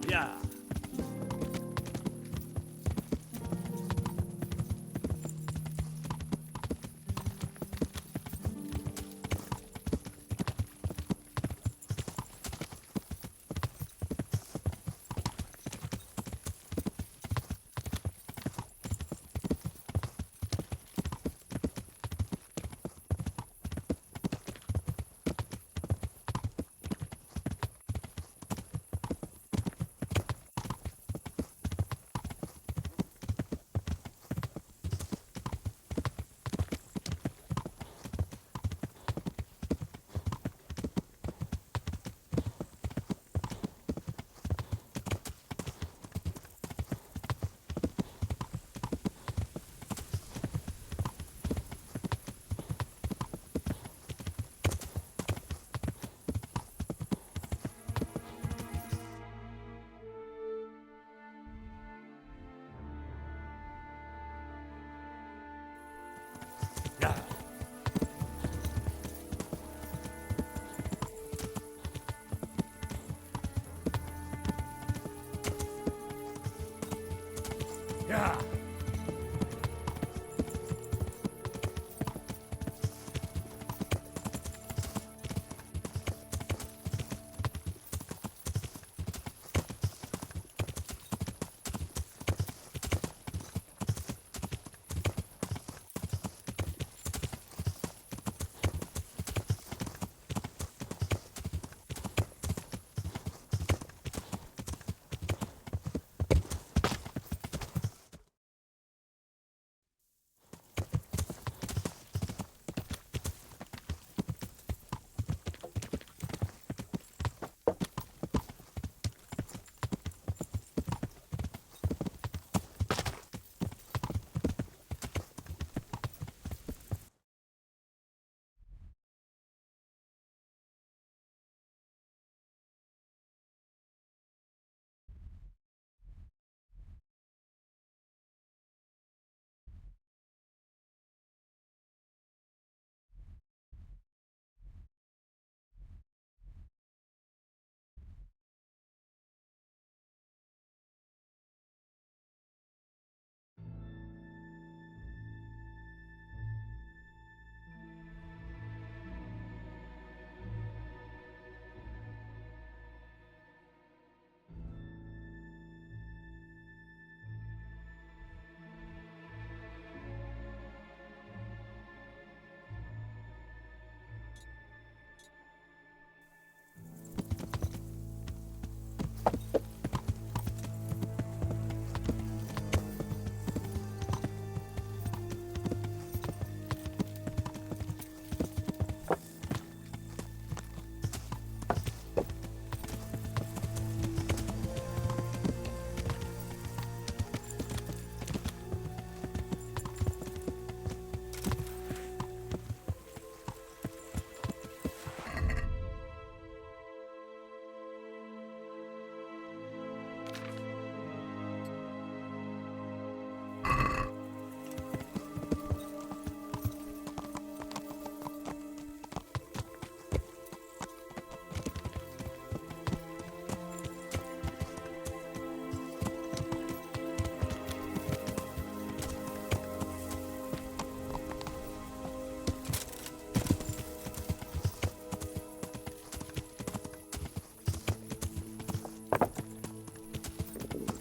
Yeah.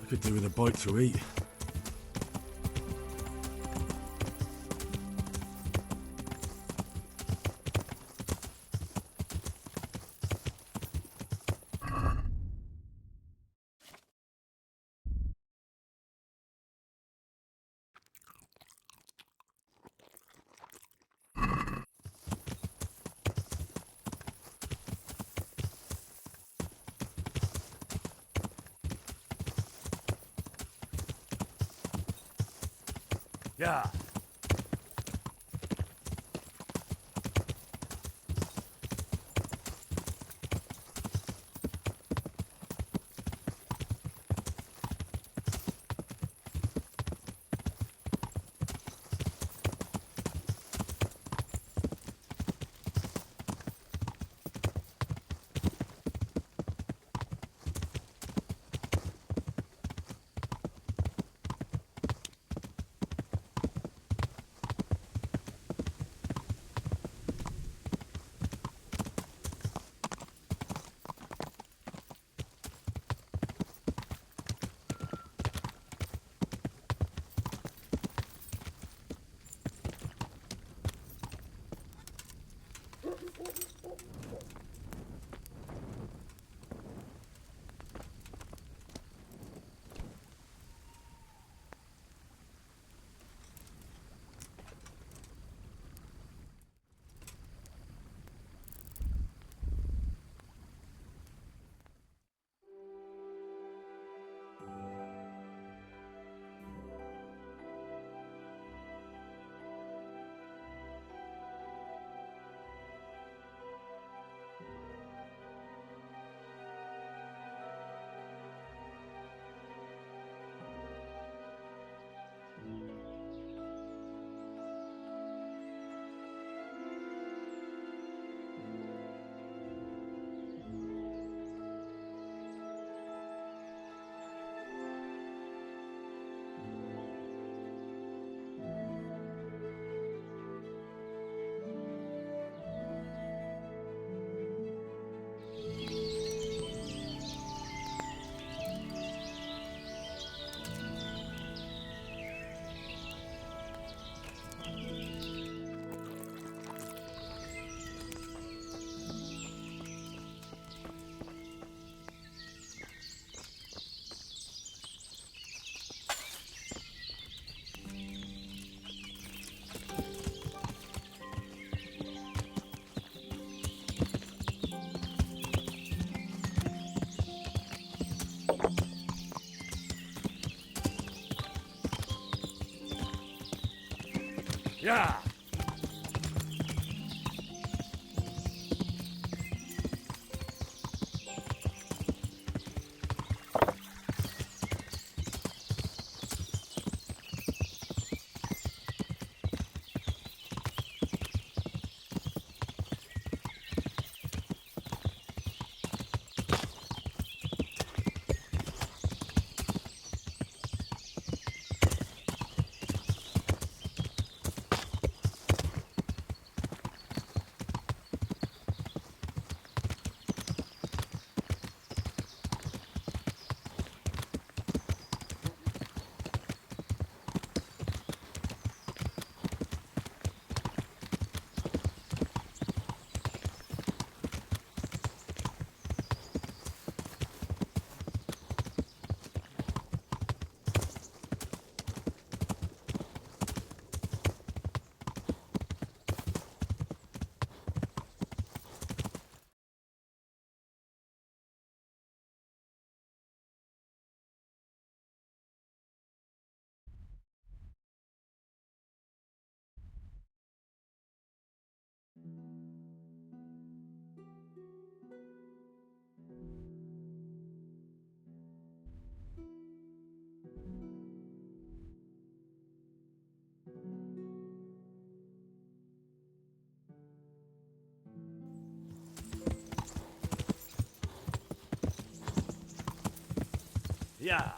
I could do with a bite to eat. Yeah. Yeah. Yeah.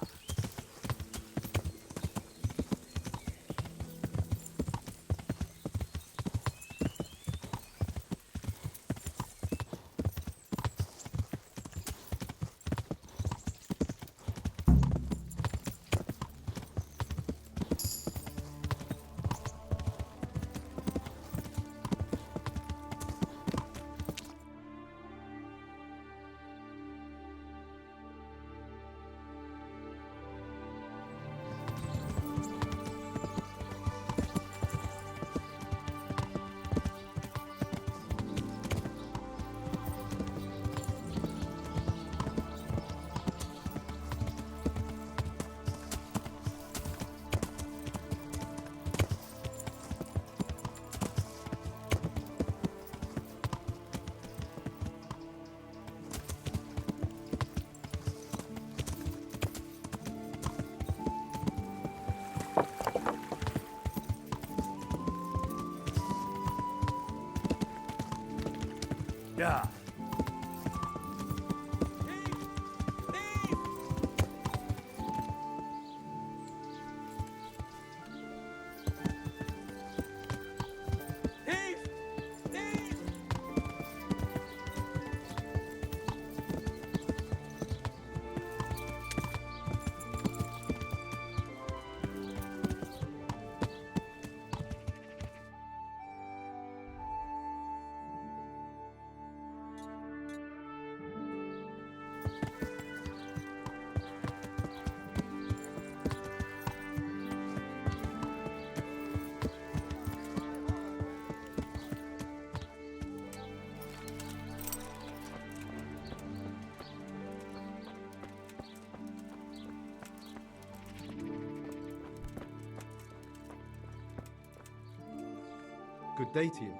Good day to you.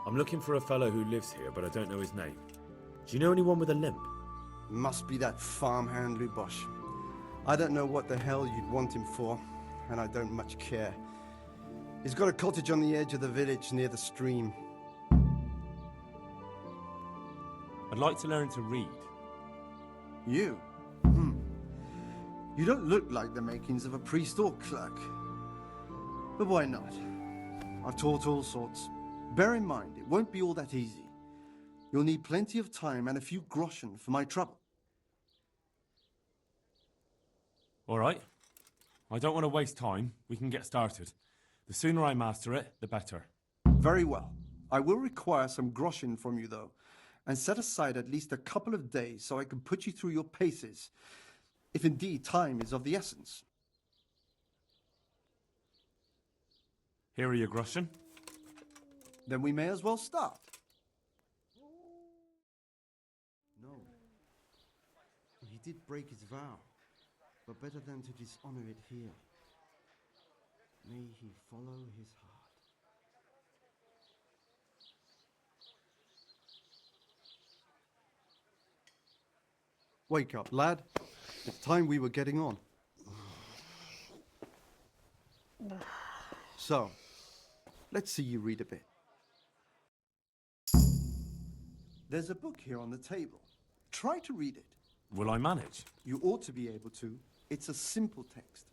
I'm looking for a fellow who lives here, but I don't know his name. Do you know anyone with a limp? Must be that farmhand Lubosh. I don't know what the hell you'd want him for, and I don't much care. He's got a cottage on the edge of the village near the stream. I'd like to learn to read. You? You don't look like the makings of a priest or clerk. But why not? I've taught all sorts. Bear in mind, it won't be all that easy. You'll need plenty of time and a few groschen for my trouble. All right. I don't want to waste time. We can get started. The sooner I master it, the better. Very well. I will require some groschen from you, though, and set aside at least a couple of days so I can put you through your paces, if indeed time is of the essence. Here are your groschen. Then we may as well start. No. He did break his vow, but better than to dishonor it here. May he follow his heart. Wake up, lad. It's time we were getting on. So, let's see you read a bit. There's a book here on the table. Try to read it. Will I manage? You ought to be able to. It's a simple text.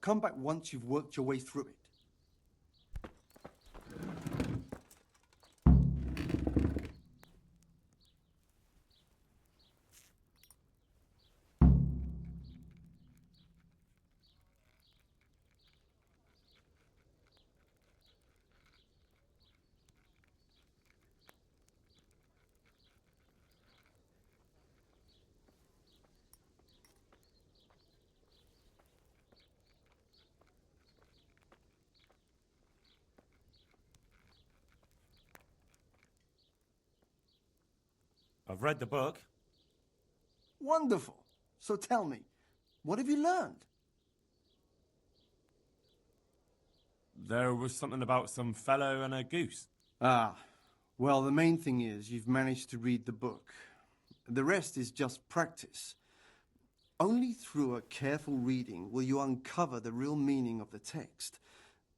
Come back once you've worked your way through it. I've read the book. Wonderful. So tell me, what have you learned? There was something about some fellow and a goose. Ah, well, the main thing is you've managed to read the book. The rest is just practice. Only through a careful reading will you uncover the real meaning of the text.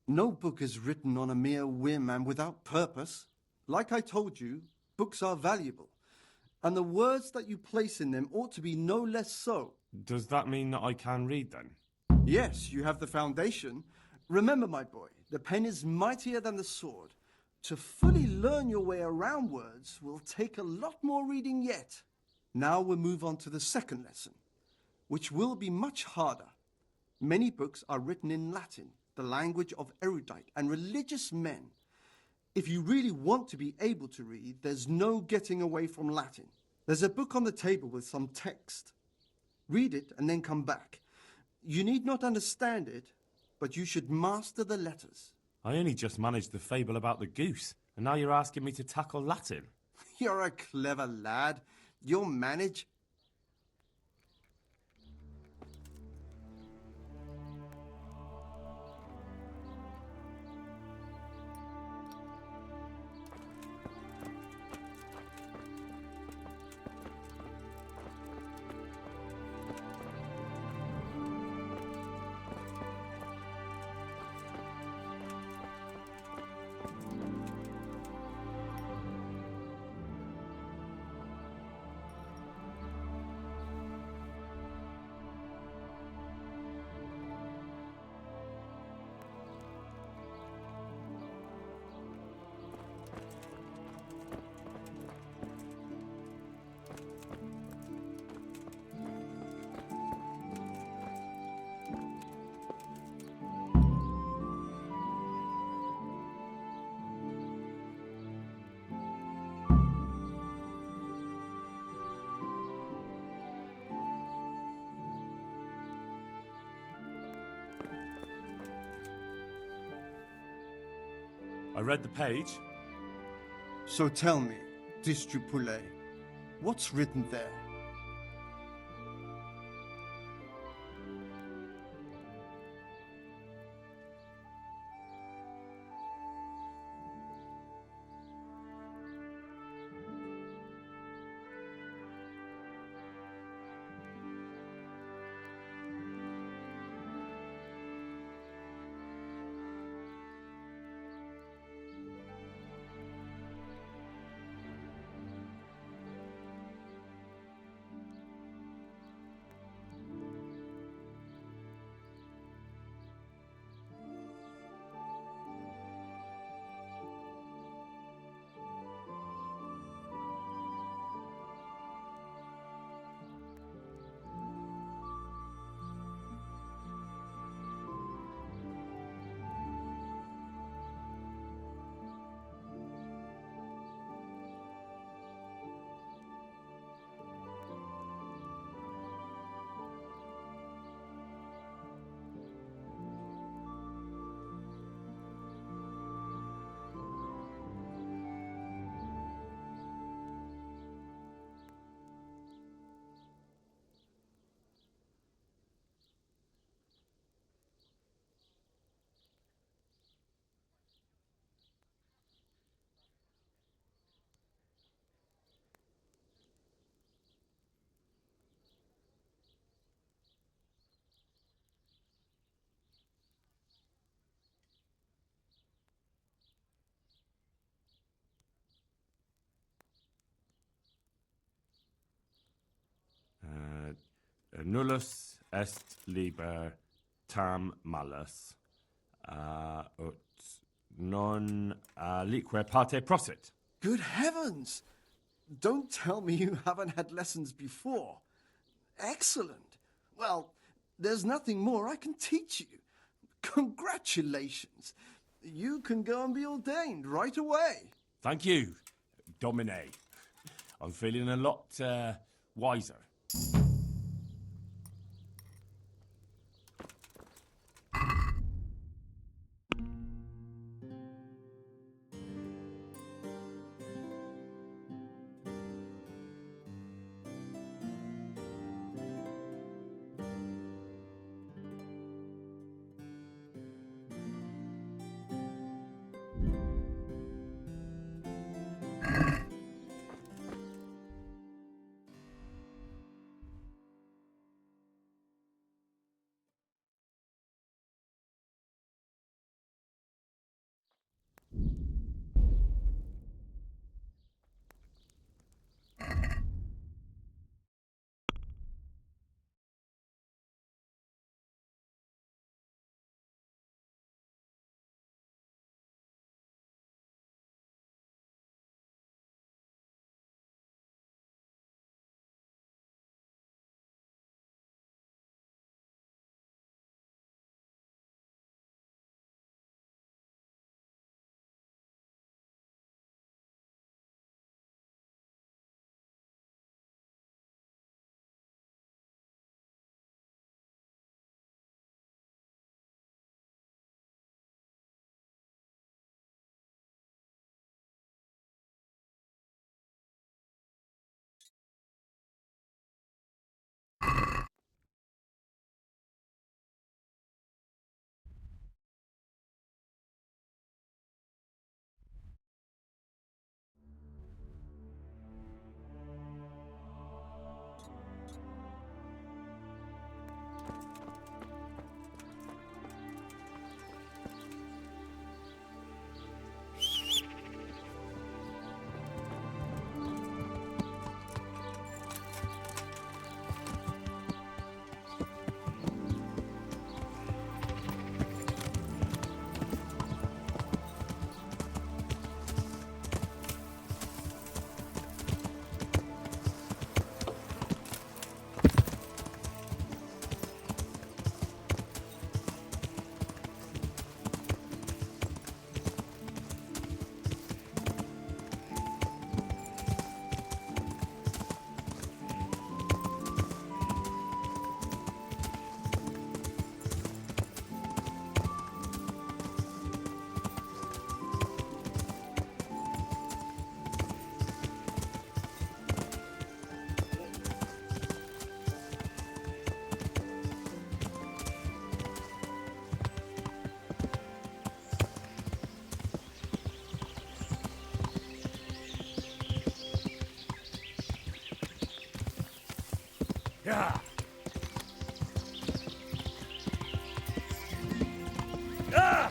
No book is written on a mere whim and without purpose. Like I told you, books are valuable. And the words that you place in them ought to be no less so. Does that mean that I can read then? Yes, you have the foundation. Remember, my boy, the pen is mightier than the sword. To fully learn your way around words will take a lot more reading yet. Now we'll move on to the second lesson, which will be much harder. Many books are written in Latin, the language of erudite and religious men. If you really want to be able to read, there's no getting away from Latin. There's a book on the table with some text. Read it and then come back. You need not understand it, but you should master the letters. I only just managed the fable about the goose, and now you're asking me to tackle Latin. You're a clever lad. You'll manage. I read the page. So tell me, Distrupule, what's written there? nullus est liber tam malus, ut non alique parte prosit. Good heavens! Don't tell me you haven't had lessons before. Excellent. Well, there's nothing more I can teach you. Congratulations. You can go and be ordained right away. Thank you, Domine. I'm feeling a lot wiser. Yeah. Ah!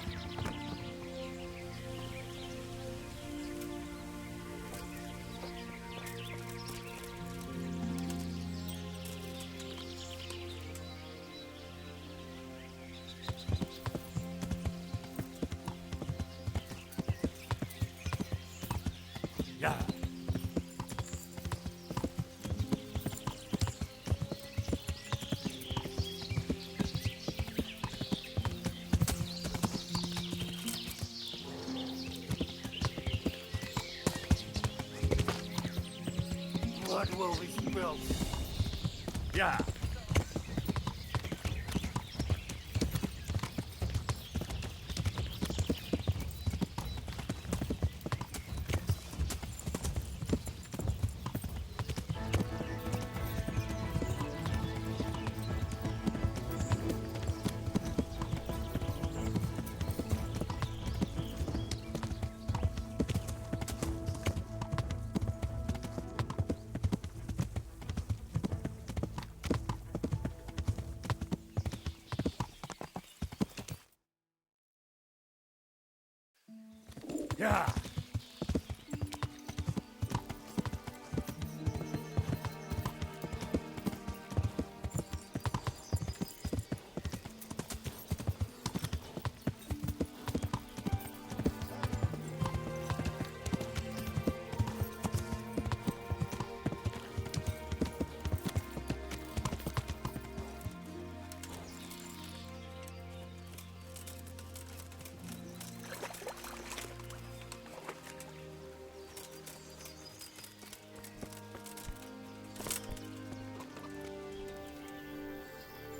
Yeah. What will be spilled? Yeah. Yeah.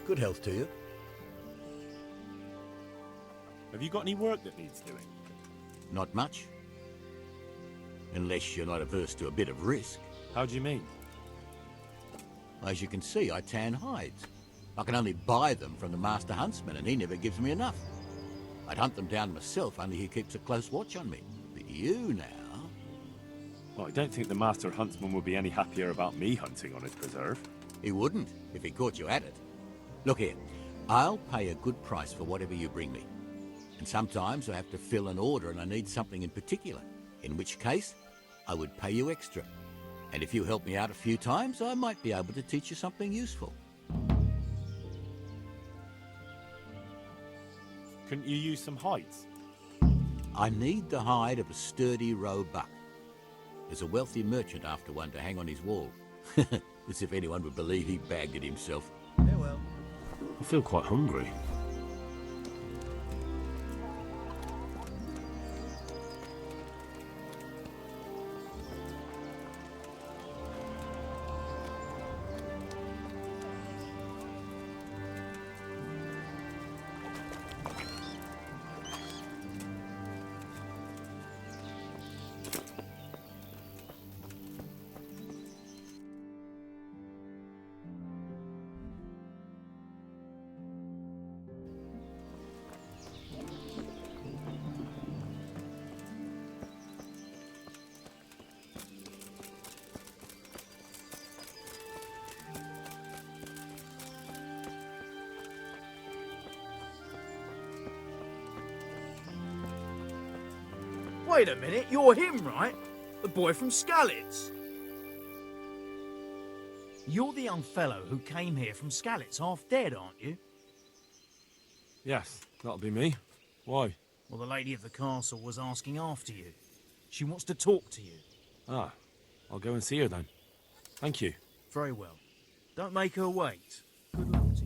Good health to you. Have you got any work that needs doing? Not much. Unless you're not averse to a bit of risk. How do you mean? As you can see, I tan hides. I can only buy them from the master huntsman, and he never gives me enough. I'd hunt them down myself, only he keeps a close watch on me. But you now... Well, I don't think the master huntsman would be any happier about me hunting on his preserve. He wouldn't, if he caught you at it. Look here, I'll pay a good price for whatever you bring me. And sometimes I have to fill an order and I need something in particular, in which case I would pay you extra. And if you help me out a few times, I might be able to teach you something useful. Couldn't you use some hides? I need the hide of a sturdy roe buck. There's a wealthy merchant after one to hang on his wall. As if anyone would believe he bagged it himself. Farewell. I feel quite hungry. Wait a minute, you're him, right? The boy from Skalitz. You're the young fellow who came here from Skalitz, half dead, aren't you? Yes, that'll be me. Why? Well, the lady of the castle was asking after you. She wants to talk to you. Ah, I'll go and see her then. Thank you. Very well. Don't make her wait. Good luck to you.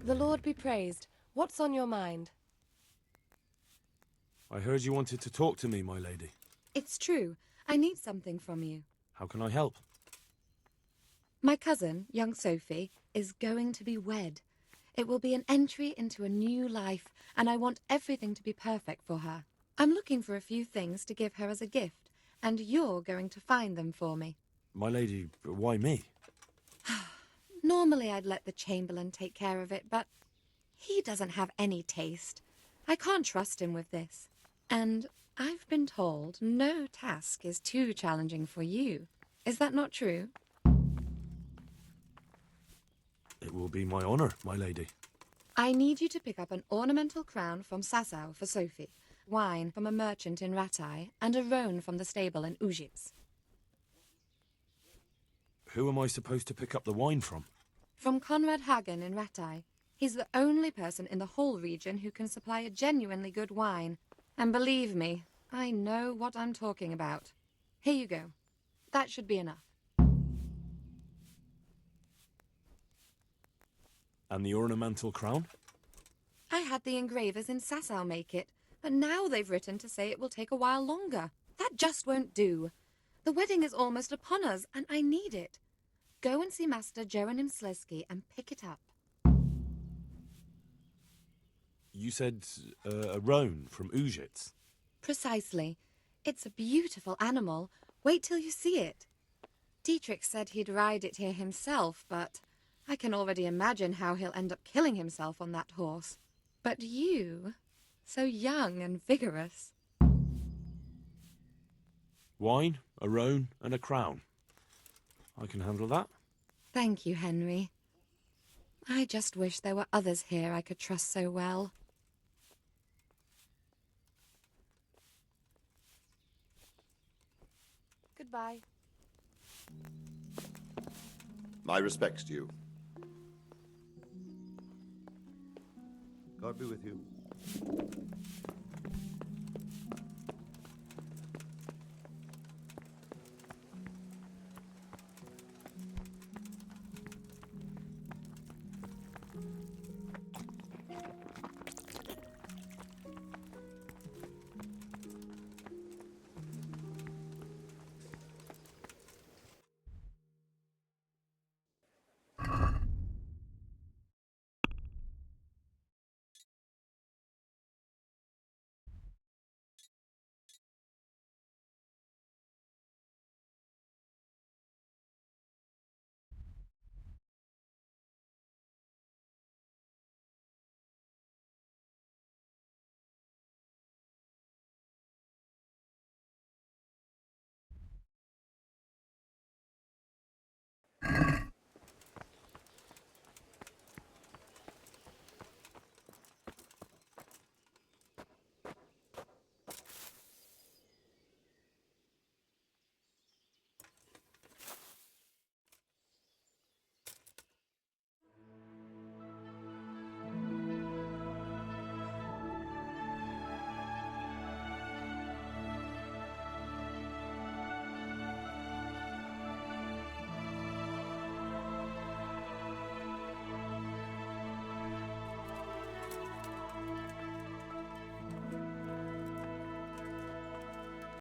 The Lord be praised. What's on your mind? I heard you wanted to talk to me, my lady. It's true. I need something from you. How can I help? My cousin, young Sophie, is going to be wed. It will be an entry into a new life, and I want everything to be perfect for her. I'm looking for a few things to give her as a gift, and you're going to find them for me. My lady, why me? Normally I'd let the Chamberlain take care of it, but he doesn't have any taste. I can't trust him with this. And I've been told no task is too challenging for you. Is that not true? It will be my honour, my lady. I need you to pick up an ornamental crown from Sasau for Sophie, wine from a merchant in Ratai, and a roan from the stable in Ujits. Who am I supposed to pick up the wine from? From Conrad Hagen in Ratai. He's the only person in the whole region who can supply a genuinely good wine. And believe me, I know what I'm talking about. Here you go. That should be enough. And the ornamental crown? I had the engravers in Sasau make it, but now they've written to say it will take a while longer. That just won't do. The wedding is almost upon us, and I need it. Go and see Master Jeronim Slesky and pick it up. You said a roan from Ujits. Precisely. It's a beautiful animal. Wait till you see it. Dietrich said he'd ride it here himself, but I can already imagine how he'll end up killing himself on that horse. But you, so young and vigorous. Wine, a roan, and a crown. I can handle that. Thank you, Henry. I just wish there were others here I could trust so well. Goodbye. My respects to you. God be with you.